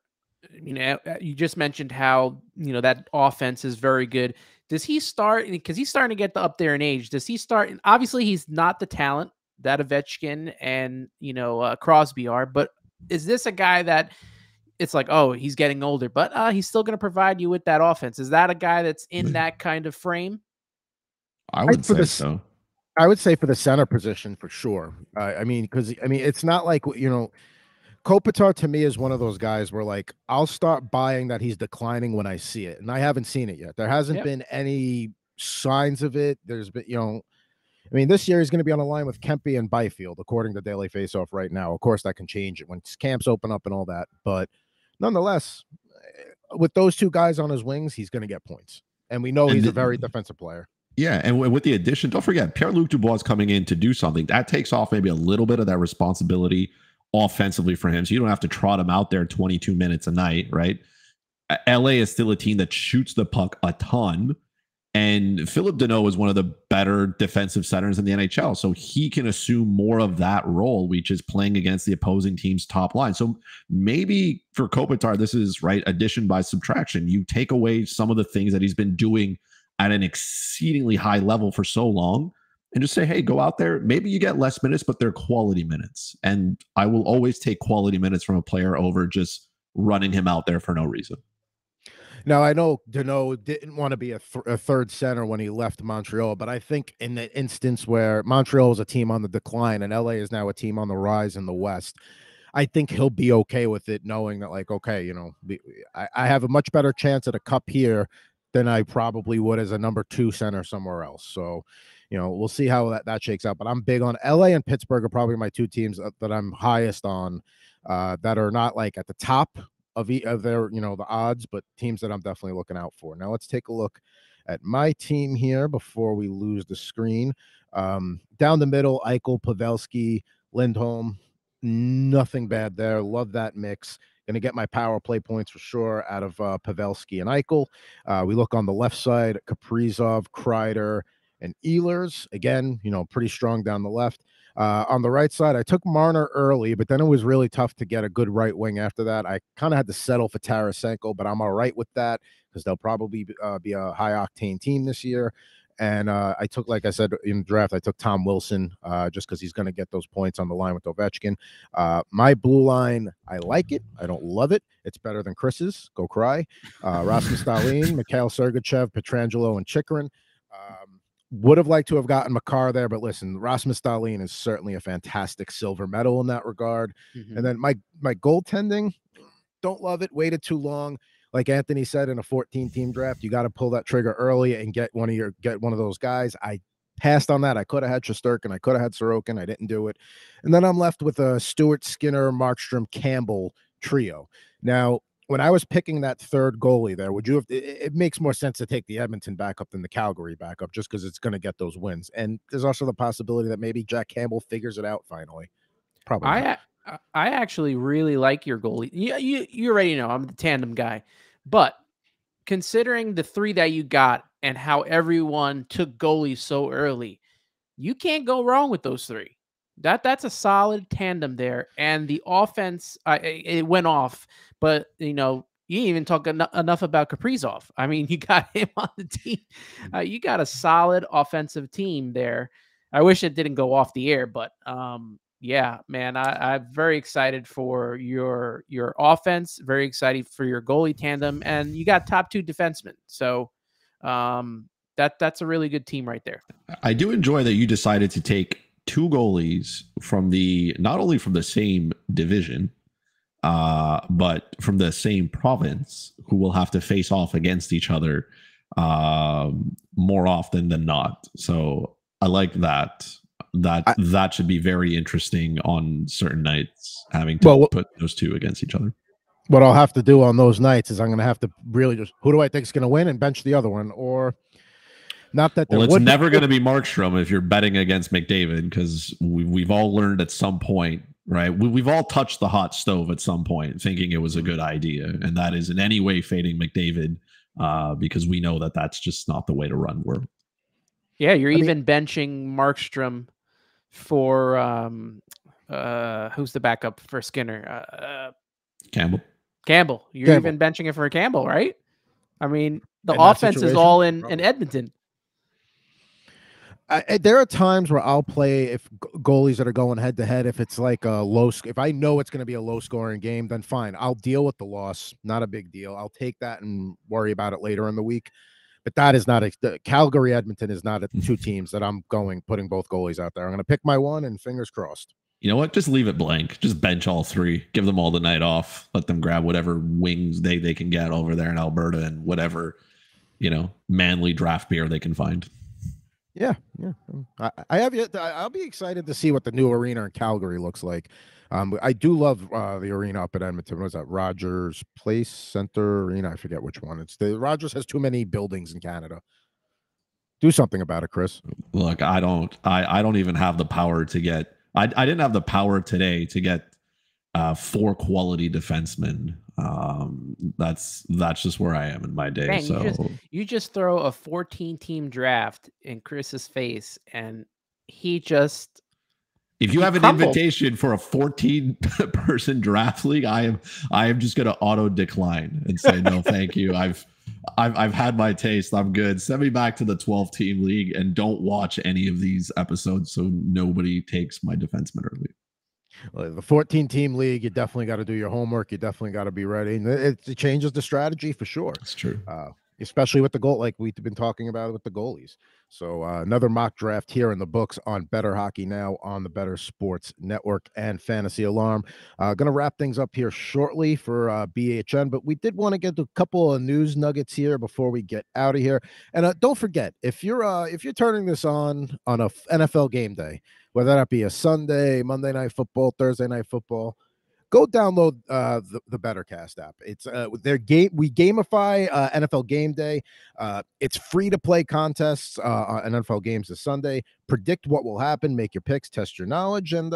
you just mentioned how, that offense is very good. Does he start, because he's starting to get up there in age, does he start, and obviously he's not the talent that Ovechkin and, Crosby are, but is this a guy that it's like, oh, he's getting older, but he's still going to provide you with that offense? Is that a guy that's in that kind of frame? I would say so. I would say for the center position for sure. Because it's not like, Kopitar to me is one of those guys where like I'll start buying that he's declining when I see it, and I haven't seen it yet. There hasn't been any signs of it. There's been, this year he's going to be on a line with Kempe and Byfield, according to Daily Faceoff right now. Of course, that can change it when camps open up and all that. But nonetheless, with those 2 guys on his wings, he's going to get points. And we know he's a very defensive player. Yeah, and with the addition, don't forget, Pierre-Luc Dubois is coming in to do something. That takes off maybe a little bit of that responsibility offensively for him. So you don't have to trot him out there 22 minutes a night, right? LA is still a team that shoots the puck a ton. And Philip Deneau is one of the better defensive centers in the NHL. So he can assume more of that role, which is playing against the opposing team's top line. So maybe for Kopitar, this is right addition by subtraction. You take away some of the things that he's been doing at an exceedingly high level for so long and just say, hey, go out there. Maybe you get less minutes, but they're quality minutes. And I will always take quality minutes from a player over just running him out there for no reason. Now, I know Deneau didn't want to be a third center when he left Montreal, but I think in the instance where Montreal is a team on the decline and LA is now a team on the rise in the West, I think he'll be okay with it, knowing that, like, okay, you know, I have a much better chance at a cup here than I probably would as a number 2 center somewhere else. So, you know, we'll see how that shakes out. But I'm big on LA and Pittsburgh are probably my 2 teams that I'm highest on, that are not like at the top of their, you know, the odds, but teams that I'm definitely looking out for. Now let's take a look at my team here before we lose the screen. Down the middle, Eichel, Pavelski, Lindholm, nothing bad there. Love that mix. Going to get my power play points for sure out of Pavelski and Eichel. We look on the left side, Kaprizov, Kreider, and Ehlers. Again, you know, pretty strong down the left. On the right side, I took Marner early, but then it was really tough to get a good right wing after that. I kind of had to settle for Tarasenko, but I'm all right with that because they'll probably be a high-octane team this year. And I took, like I said in the draft, I took Tom Wilson just because he's going to get those points on the line with Ovechkin. My blue line, I like it. I don't love it. It's better than Chris's. Go cry. Rasmus Dahlin, Mikhail Sergachev, Pietrangelo, and Chychrun. Would have liked to have gotten Makar there, but listen, Rasmus Dahlin is certainly a fantastic silver medal in that regard. And then my goaltending, don't love it. Waited too long. Like Anthony said, in a 14-team draft, you got to pull that trigger early and get one of those guys. I passed on that. I could have had Shesterkin. I could have had Sorokin. I didn't do it. And then I'm left with a Stewart, Skinner, Markstrom, Campbell trio. Now, when I was picking that third goalie there, would you have? It makes more sense to take the Edmonton backup than the Calgary backup, just because it's going to get those wins. And there's also the possibility that maybe Jack Campbell figures it out finally. Probably. I actually really like your goalie. You already know I'm the tandem guy, but considering the 3 that you got and how everyone took goalies so early, you can't go wrong with those 3. That's a solid tandem there, and the offense it went off. But you know, you didn't even talk enough about Kaprizov. I mean, you got him on the team. You got a solid offensive team there. I wish it didn't go off the air, but yeah, man, I'm very excited for your offense. Very excited for your goalie tandem, and you got top 2 defensemen. So that's a really good team right there. I do enjoy that you decided to take 2 goalies from not only from the same division, but from the same province, who will have to face off against each other more often than not. So I like that. That should be very interesting on certain nights, having to put those 2 against each other. What I'll have to do on those nights is I'm going to have to really just, who do I think is going to win, and bench the other one, or not that. Well, it's never going to be Markstrom if you're betting against McDavid, because we've all learned at some point, right? We've all touched the hot stove at some point thinking it was a good idea, and that is in any way fading McDavid, because we know that that's just not the way to run work. Yeah, you're even benching Markstrom for who's the backup for Skinner? Campbell. You're even benching it for Campbell, right? I mean, the offense is all in Edmonton. There are times where I'll play if goalies that are going head to head. If it's like a if I know it's going to be a low scoring game, then fine. I'll deal with the loss. Not a big deal. I'll take that and worry about it later in the week. But that is not Calgary Edmonton is not 2 teams that I'm putting both goalies out there. I'm going to pick my one, and fingers crossed. You know what? Just leave it blank. Just bench all 3. Give them all the night off. Let them grab whatever wings they can get over there in Alberta, and whatever, you know, manly draft beer they can find. Yeah. I'll be excited to see what the new arena in Calgary looks like. I do love the arena up at Edmonton. What is that? Rogers Place Center Arena? I forget which one. Rogers has too many buildings in Canada. Do something about it, Chris. Look, I don't even have the power to get. I didn't have the power today to get 4 quality defensemen. That's just where I am in my day. Dang, So you just throw a 14-team draft in Chris's face, and he just. If you have an crumbled. invitation for a 14-person draft league, I am just going to auto decline and say no, thank you. I've had my taste. I'm good. Send me back to the 12-team league and don't watch any of these episodes so nobody takes my defenseman early. Well, the 14-team league, you definitely got to do your homework. You definitely got to be ready. And it changes the strategy for sure. That's true. Especially with the goal, like we've been talking about with the goalies. So another mock draft here in the books on Bettor Hockey Now on the Bettor Sports Network and Fantasy Alarm. Going to wrap things up here shortly for BHN, but we did want to get a couple of news nuggets here before we get out of here. And don't forget, if you're turning this on a NFL game day, whether that be a Sunday, Monday Night Football, Thursday Night Football, go download the Bettorcast app. It's their game. We gamify NFL Game Day. It's free to play contests on NFL games this Sunday. Predict what will happen, make your picks, test your knowledge, and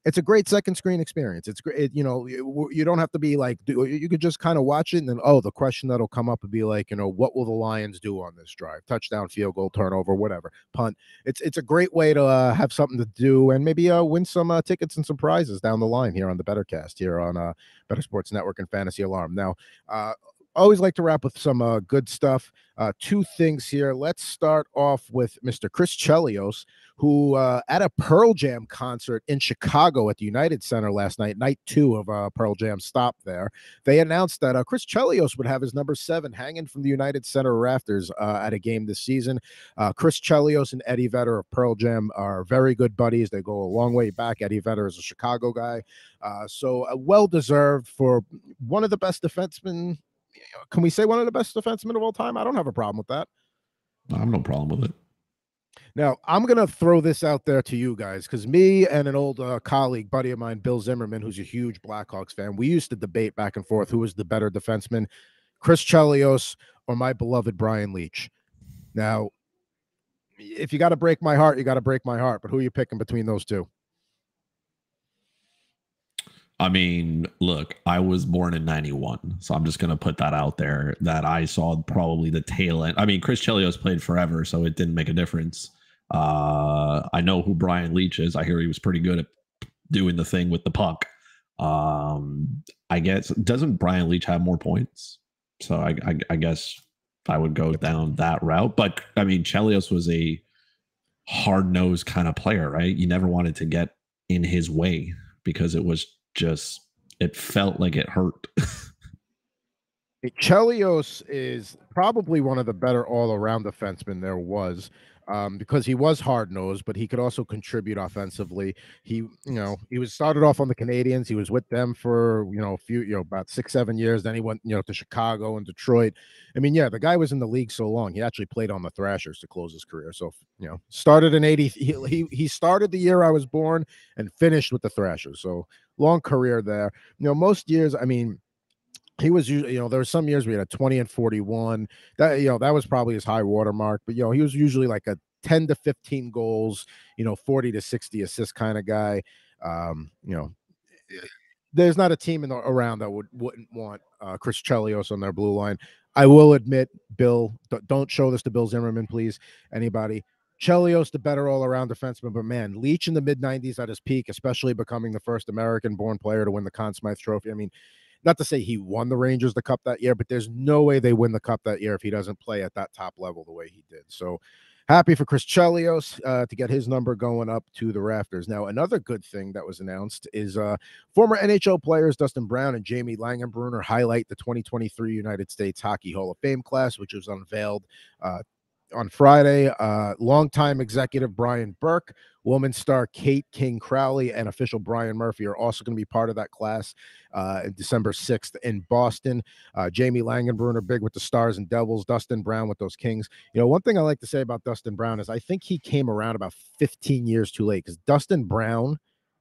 it's a great second screen experience. It's great. You don't have to be like, you could just kind of watch it, and then the question that'll come up would be like, what will the Lions do on this drive? Touchdown, field goal, turnover, whatever, punt. It's a great way to have something to do and maybe win some tickets and some prizes down the line here on the Bettorcast here on Bettor Sports Network and Fantasy Alarm. Now, always like to wrap with some good stuff. 2 things here. Let's start off with Mr. Chris Chelios, who at a Pearl Jam concert in Chicago at the United Center last night, night 2 of Pearl Jam stop there, they announced that Chris Chelios would have his number 7 hanging from the United Center rafters at a game this season. Chris Chelios and Eddie Vedder of Pearl Jam are very good buddies. They go a long way back. Eddie Vedder is a Chicago guy. So well-deserved for one of the best defensemen. Can we say one of the best defensemen of all time? I don't have a problem with that. I have no problem with it. Now, I'm going to throw this out there to you guys because me and an old colleague, buddy of mine, Bill Zimmerman, who's a huge Blackhawks fan, we used to debate back and forth who was the better defenseman, Chris Chelios or my beloved Brian Leetch. Now, if you got to break my heart, you got to break my heart. But who are you picking between those two? I mean, look, I was born in 91, so I'm just going to put that out there that I saw probably the tail end. I mean, Chris Chelios played forever, so it didn't make a difference. I know who Brian Leetch is. I hear he was pretty good at doing the thing with the puck. I guess, doesn't Brian Leetch have more points? So I guess I would go down that route. But, I mean, Chelios was a hard-nosed kind of player, right? You never wanted to get in his way because it was just, it felt like it hurt. Chelios is probably one of the better all-around defensemen there was, because he was hard-nosed, but he could also contribute offensively. He was started off on the Canadiens. He was with them for a few, about 6-7 years. Then he went to Chicago and Detroit. I mean, yeah, the guy was in the league so long. He actually played on the Thrashers to close his career. So started in 80. He started the year I was born and finished with the Thrashers. So long career there. Most years, I mean, he was usually, there were some years we had a 20 and 41. That that was probably his high water mark. But he was usually like a 10 to 15 goals, 40 to 60 assist kind of guy. There's not a team around that wouldn't want Chris Chelios on their blue line. I will admit, Bill, don't show this to Bill Zimmerman, please. Anybody. Chelios, the better all-around defenseman, but man, Leetch in the mid-90s at his peak, especially becoming the first American-born player to win the Conn Smythe Trophy. I mean, not to say he won the Rangers the cup that year, but there's no way they win the cup that year if he doesn't play at that top level the way he did. So happy for Chris Chelios to get his number going up to the rafters. Now, another good thing that was announced is former NHL players Dustin Brown and Jamie Langenbrunner highlight the 2023 United States Hockey Hall of Fame class, which was unveiled on Friday. Longtime executive Brian Burke, woman star Kate King Crowley, and official Brian Murphy are also going to be part of that class December 6th in Boston. Jamie Langenbrunner, big with the Stars and Devils. Dustin Brown with those Kings. One thing I like to say about Dustin Brown is I think he came around about 15 years too late, because Dustin Brown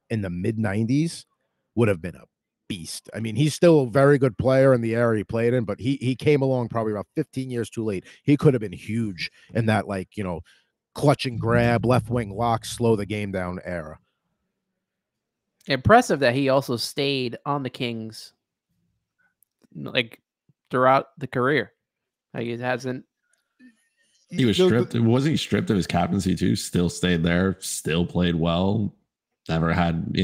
in the mid-90s would have been a beast. I mean, he's still a very good player in the area he played in, but he came along probably about 15 years too late. He could have been huge in that, clutch and grab, left wing lock, slow the game down era. Impressive that he also stayed on the Kings like throughout the career. Like it hasn't. He was stripped. Wasn't he stripped of his captaincy too? Still stayed there. Still played well. Never had,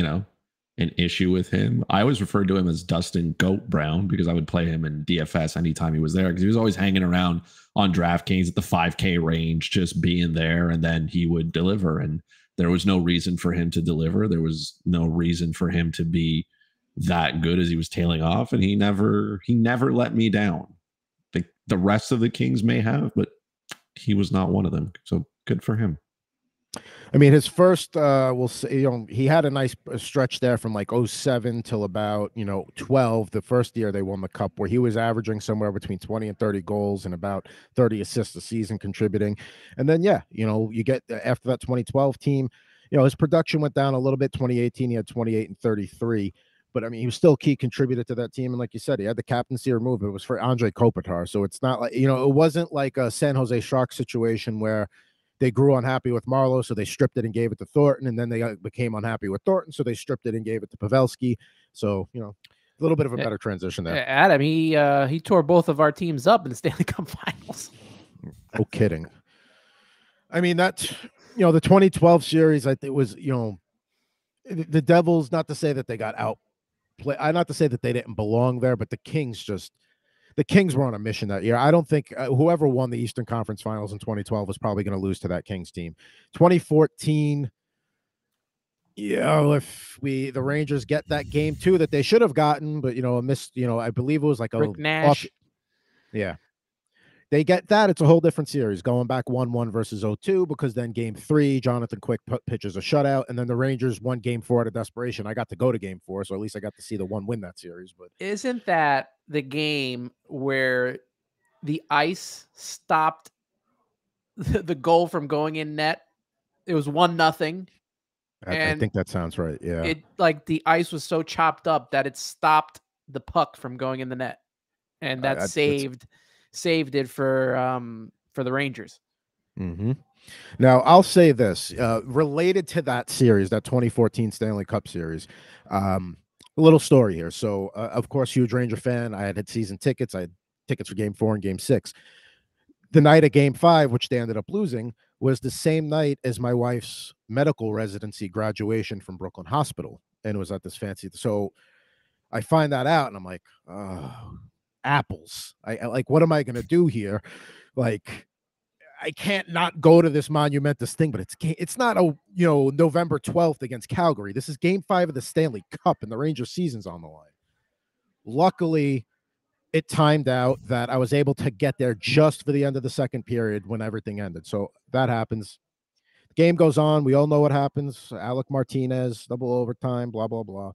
an issue with him. I always referred to him as Dustin Goat Brown because I would play him in DFS anytime he was there because he was always hanging around on DraftKings at the 5K range, just being there, and then he would deliver. And there was no reason for him to deliver. There was no reason for him to be that good as he was tailing off, and he never let me down. The rest of the Kings may have, but he was not one of them. So good for him. I mean, his first, we'll say, he had a nice stretch there from like 07 till about, 12. The first year they won the cup, where he was averaging somewhere between 20 and 30 goals and about 30 assists a season contributing. And then, you get after that 2012 team, his production went down a little bit. 2018, he had 28 and 33. But I mean, he was still a key contributor to that team. And like you said, he had the captaincy removed. It was for Andre Kopitar. So it's not like, it wasn't like a San Jose Sharks situation where they grew unhappy with Marlowe, so they stripped it and gave it to Thornton, and then they became unhappy with Thornton, so they stripped it and gave it to Pavelski. So, a little bit of a better transition there. Adam, he tore both of our teams up in the Stanley Cup Finals. No kidding. I mean, that's, the 2012 series, I think was, the Devils, not to say that they got outplayed, not to say that they didn't belong there, but the Kings were on a mission that year. I don't think whoever won the Eastern Conference Finals in 2012 was probably going to lose to that Kings team. 2014, if the Rangers get that game 2 that they should have gotten, but a missed, I believe it was like Rick Nash. They get that, it's a whole different series, going back 1-1 versus 0-2, because then game 3, Jonathan Quick pitches a shutout, and then the Rangers won game 4 out of desperation. I got to go to game 4, so at least I got to see the one win that series. But isn't that the game where the ice stopped the goal from going in net? It was 1-0. I think that sounds right. Yeah. It like the ice was so chopped up that it stopped the puck from going in the net. And that saved it for the Rangers. Mm-hmm. Now, I'll say this, related to that series, that 2014 Stanley Cup series, a little story here. So, of course, huge Ranger fan. I had season tickets. I had tickets for game 4 and game 6. The night of game 5, which they ended up losing, was the same night as my wife's medical residency graduation from Brooklyn Hospital. And it was at this fancy. So I find that out and I'm like, oh, apples. I like, what am I going to do here? Like, I can't not go to this monumentous thing, but it's not November 12th against Calgary. This is game 5 of the Stanley Cup and the Rangers season's on the line. Luckily, it timed out that I was able to get there just for the end of the second period when everything ended. So that happens. The game goes on. We all know what happens. Alec Martinez, double overtime, blah, blah, blah.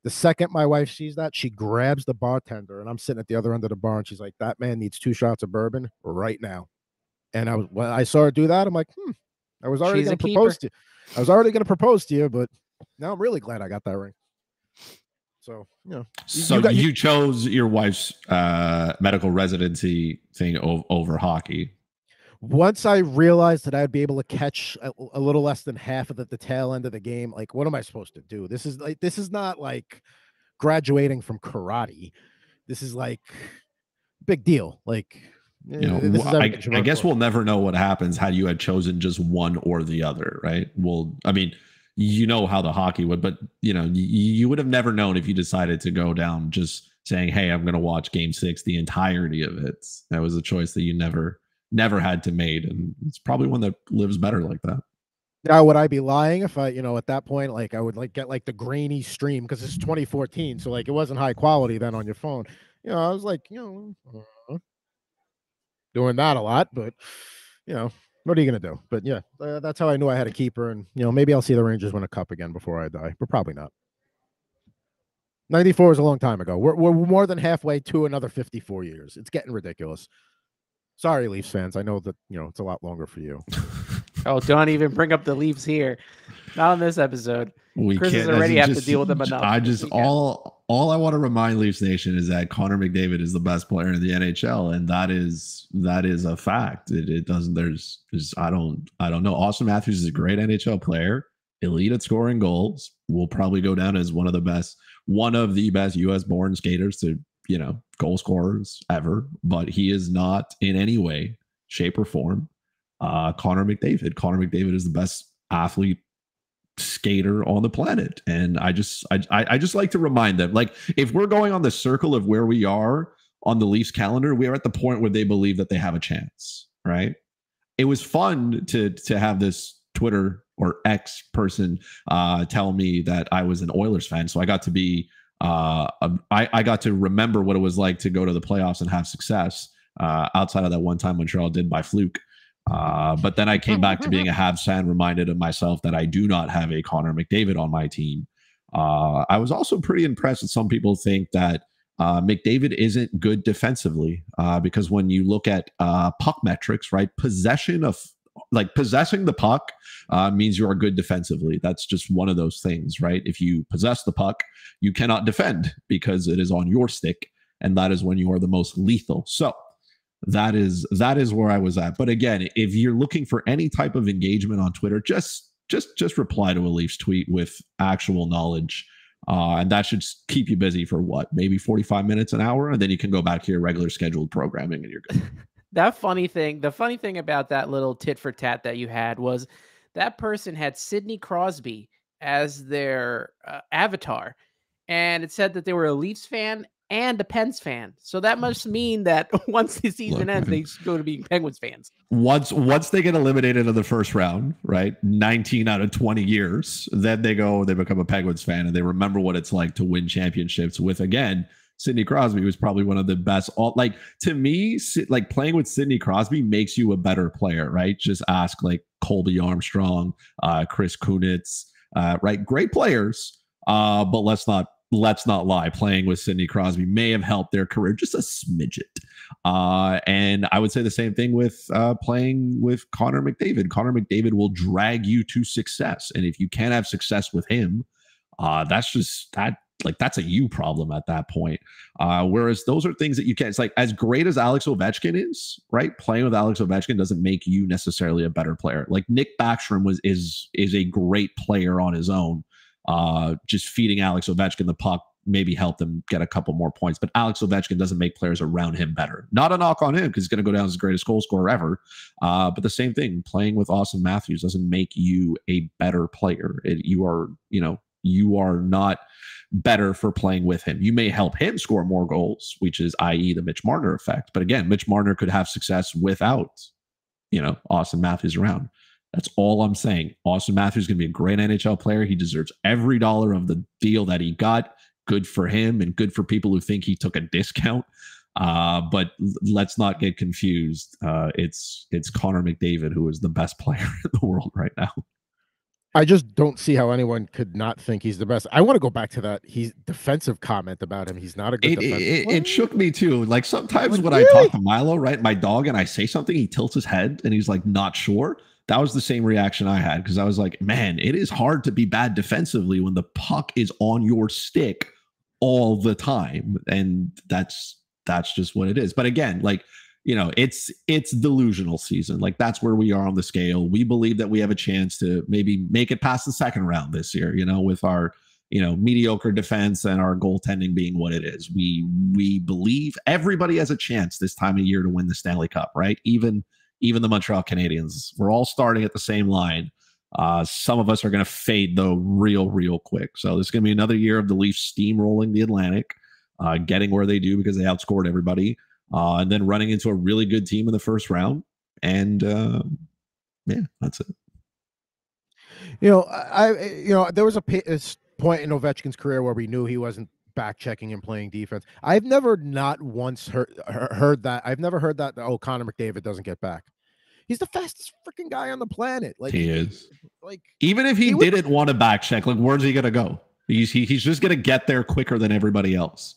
The second my wife sees that, she grabs the bartender, and I'm sitting at the other end of the bar, and she's like, that man needs 2 shots of bourbon right now. And when I saw her do that, I'm like, I was already going to propose to you. I was already going to propose to you, but now I'm really glad I got that ring. So, you chose your wife's medical residency thing over hockey. Once I realized that I'd be able to catch a little less than half of the tail end of the game, like, what am I supposed to do? This is not like graduating from karate. This is like big deal. Like, I guess we'll never know what happens had you had chosen just one or the other, right? Well, I mean, how the hockey would, but you would have never known if you decided to go down just saying, hey, I'm going to watch game 6, the entirety of it. That was a choice that you never had to made. And it's probably one that lives better like that. Now, would I be lying if I, at that point, like I would get like the grainy stream, because it's 2014. So like it wasn't high quality then on your phone. I was like, doing that a lot, but what are you going to do? But yeah, that's how I knew I had a keeper. And, maybe I'll see the Rangers win a cup again before I die, but probably not. 94 is a long time ago. We're more than halfway to another 54 years. It's getting ridiculous. Sorry, Leafs fans. I know that, it's a lot longer for you. Oh, don't even bring up the Leafs here. Not on this episode. Chris has already have to deal with them enough. All I want to remind Leafs Nation is that Connor McDavid is the best player in the NHL, and that is a fact. It doesn't. I don't know. Austin Matthews is a great NHL player. elite at scoring goals, will probably go down as one of the best US born skaters to, goal scorers ever, but he is not in any way, shape, or form Connor McDavid. Connor McDavid is the best athlete skater on the planet. And I just like to remind them, like, if we're going on the circle of where we are on the Leafs calendar, we are at the point where they believe that they have a chance, right? It was fun to have this Twitter or X person tell me that I was an Oilers fan. So I got to be I got to remember what it was like to go to the playoffs and have success outside of that one time Montreal did by fluke. But then I came back to being a Habs fan, reminded of myself that I do not have a Connor McDavid on my team. I was also pretty impressed that some people think that McDavid isn't good defensively because when you look at puck metrics, right, possessing the puck means you are good defensively. That's just one of those things, right? If you possess the puck, you cannot defend because it is on your stick, and that is when you are the most lethal. So that is where I was at. But again, if you're looking for any type of engagement on Twitter, just reply to a Leafs tweet with actual knowledge. And that should keep you busy for maybe 45 minutes, an hour, and then you can go back to your regular scheduled programming and you're good. The funny thing about that little tit for tat that you had was that person had Sidney Crosby as their avatar, and it said that they were a Leafs fan and a Pens fan. So that must mean that once the season ends, they go to being Penguins fans. Once they get eliminated in the first round, right? 19 out of 20 years, then they become a Penguins fan and they remember what it's like to win championships with, again, Sidney Crosby was probably one of the best. To me, playing with Sidney Crosby makes you a better player, right? Just ask like Colby Armstrong, Chris Kunitz, right? Great players, but let's not lie. Playing with Sidney Crosby may have helped their career just a smidget. And I would say the same thing with playing with Connor McDavid. Connor McDavid will drag you to success, and if you can't have success with him, that's a you problem at that point. Whereas those are things that you can't. It's like, as great as Alex Ovechkin is, right? Playing with Alex Ovechkin doesn't make you necessarily a better player. Like Nick Backstrom is a great player on his own. Just feeding Alex Ovechkin the puck maybe helped him get a couple more points. But Alex Ovechkin doesn't make players around him better. Not a knock on him because he's going to go down as the greatest goal scorer ever. But the same thing, playing with Austin Matthews doesn't make you a better player. You are not better for playing with him. You may help him score more goals, which is i.e. the Mitch Marner effect. But again, Mitch Marner could have success without, Austin Matthews around. That's all I'm saying. Austin Matthews is going to be a great NHL player. He deserves every dollar of the deal that he got. Good for him and good for people who think he took a discount. But let's not get confused. It's Connor McDavid who is the best player in the world right now. I just don't see how anyone could not think he's the best. I want to go back to that defensive comment about him. He's not a good defensive player. It shook me too. Like sometimes when I talk to Milo, right, my dog, and I say something, he tilts his head and he's like, not sure. That was the same reaction I had because I was like, man, it is hard to be bad defensively when the puck is on your stick all the time. And that's just what it is. But again, it's delusional season. Like that's where we are on the scale. We believe that we have a chance to maybe make it past the second round this year, with our, mediocre defense and our goaltending being what it is. We believe everybody has a chance this time of year to win the Stanley Cup, right? Even the Montreal Canadiens. We're all starting at the same line. Some of us are going to fade though real quick. So this is going to be another year of the Leafs steamrolling the Atlantic, getting where they do because they outscored everybody. And then running into a really good team in the first round. And that's it. There was a point in Ovechkin's career where we knew he wasn't back checking and playing defense. I've never not once heard that. I've never heard that. Oh, Connor McDavid doesn't get back. He's the fastest freaking guy on the planet. Like he is. Like even if he didn't want to back check, like where's he gonna go? He's just gonna get there quicker than everybody else.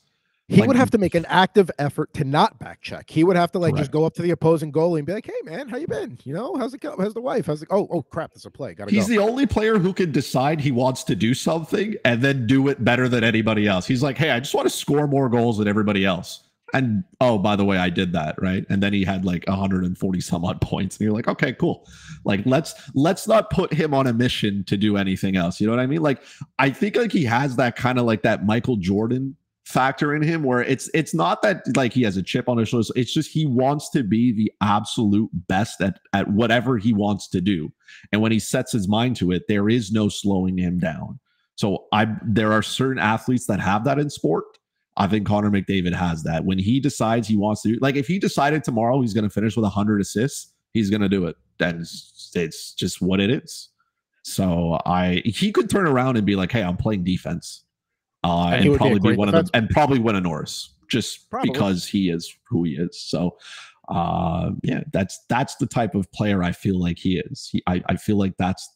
He would have to make an active effort to not back check. He would have to Correct. Just go up to the opposing goalie and be like, "Hey man, how you been? How's it go? How's the wife? How's it? Oh crap, there's a play. He's the only player who can decide he wants to do something and then do it better than anybody else. He's like, hey, I just want to score more goals than everybody else. And oh, by the way, I did that, right? And then he had like 140 some odd points, and you're like, okay, cool. Like let's not put him on a mission to do anything else. You know what I mean? Like I think like he has that kind of like that Michael Jordan factor in him, where it's not that like he has a chip on his shoulder. It's just he wants to be the absolute best at whatever he wants to do, and when he sets his mind to it, there is no slowing him down. So there are certain athletes that have that in sport. I think Connor McDavid has that. When he decides he wants to, like if he decided tomorrow he's going to finish with 100 assists, he's going to do it. It's just what it is. So he could turn around and be like, hey, I'm playing defense. And probably be one of them, and probably win a Norris just because he is who he is. So yeah, that's the type of player I feel like he is. I feel like that's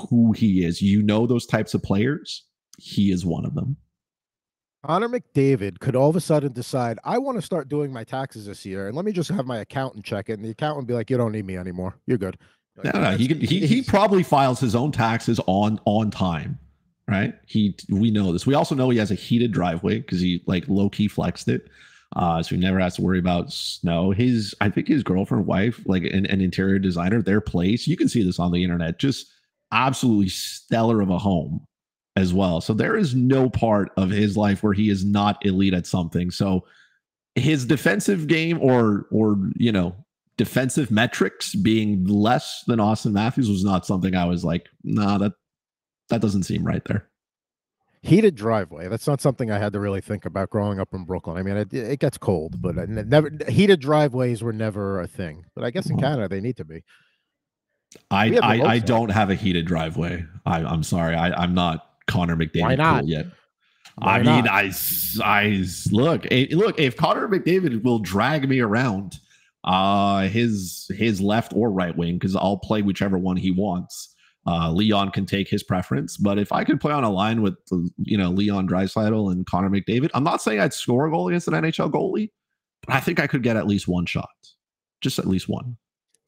who he is. You know, those types of players, he is one of them. Connor McDavid could all of a sudden decide, I want to start doing my taxes this year, and let me just have my accountant check it, and the accountant would be like, you don't need me anymore. You're good. Like, no, he probably files his own taxes on time, right? We know this. We also know he has a heated driveway because he like low key flexed it, so he never has to worry about snow. I think his girlfriend, wife, like an interior designer, their place. You can see this on the internet. Just absolutely stellar of a home as well. So there is no part of his life where he is not elite at something. So his defensive game or you know, defensive metrics being less than Austin Matthews was not something I was like, nah, that doesn't seem right there. Heated driveway. That's not something I had to really think about growing up in Brooklyn. I mean, it gets cold, but heated driveways were never a thing. But I guess in Canada they need to be. I don't have a heated driveway. I'm sorry. I'm not Connor McDavid. Why not? Cool yet. Why I not? mean, I look. If Connor McDavid will drag me around his left or right wing, because I'll play whichever one he wants. Leon can take his preference, but if I could play on a line with Leon Draisaitl and Connor McDavid, I'm not saying I'd score a goal against an NHL goalie, but I think I could get at least one shot, just at least one.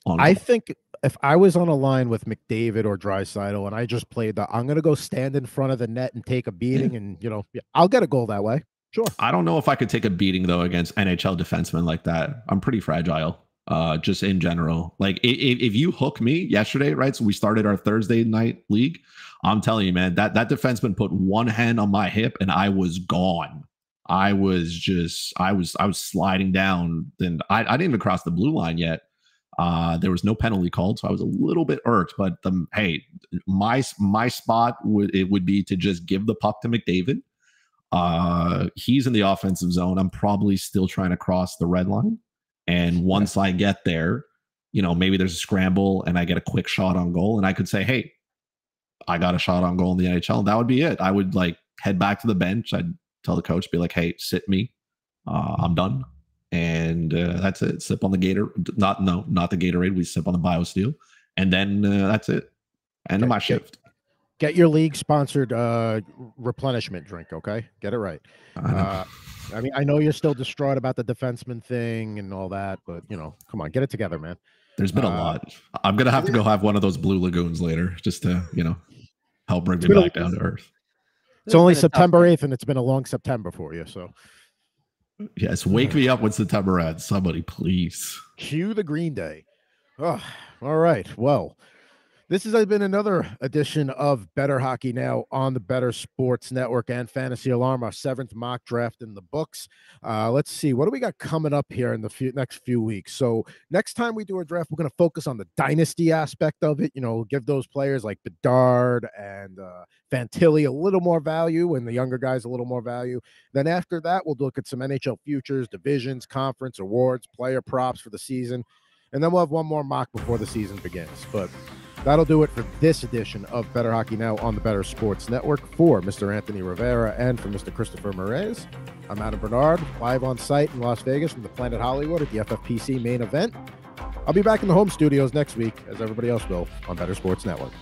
I think if I was on a line with McDavid or Draisaitl and I just played I'm going to go stand in front of the net and take a beating, and I'll get a goal that way. Sure. I don't know if I could take a beating though against NHL defensemen like that. I'm pretty fragile. Just in general, like if you hook me yesterday, right? So we started our Thursday night league. I'm telling you, man, that defenseman put one hand on my hip and I was gone. I was sliding down. Then I didn't even cross the blue line yet. There was no penalty called, so I was a little bit irked. But my spot would be to just give the puck to McDavid. He's in the offensive zone. I'm probably still trying to cross the red line. And once I get there, maybe there's a scramble and I get a quick shot on goal, and I could say, hey, I got a shot on goal in the NHL. And that would be it. I would head back to the bench. I'd tell the coach, be like, hey, sit me. I'm done. And that's it. Sip on the not the Gatorade. We sip on the BioSteel. And then that's it. End of my shift. Get your league sponsored replenishment drink. Okay. Get it right. I mean, I know you're still distraught about the defenseman thing and all that, but come on, get it together, man. There's been a lot. I'm gonna have to go have one of those Blue Lagoons later, just to help bring me back down to earth. It's only September 8th, and it's been a long September for you. So, yes, wake me up when September ends. Somebody, please. Cue the Green Day. Oh, all right. Well, this has been another edition of Bettor Hockey Now on the Bettor Sports Network and Fantasy Alarm, our 7th mock draft in the books. Let's see. What do we got coming up here in the next few weeks? So next time we do a draft, we're going to focus on the dynasty aspect of it. Give those players like Bedard and Fantilli a little more value and the younger guys a little more value. Then after that, we'll look at some NHL futures, divisions, conference, awards, player props for the season. And then we'll have one more mock before the season begins. But that'll do it for this edition of Bettor Hockey Now on the Bettor Sports Network. For Mr. Anthony Rivera and for Mr. Christopher Moraes, I'm Adam Bernard, live on site in Las Vegas from the Planet Hollywood at the FFPC main event. I'll be back in the home studios next week, as everybody else will, on Bettor Sports Network.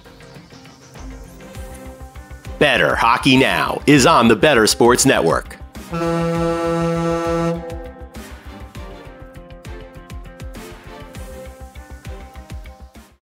Bettor Hockey Now is on the Bettor Sports Network.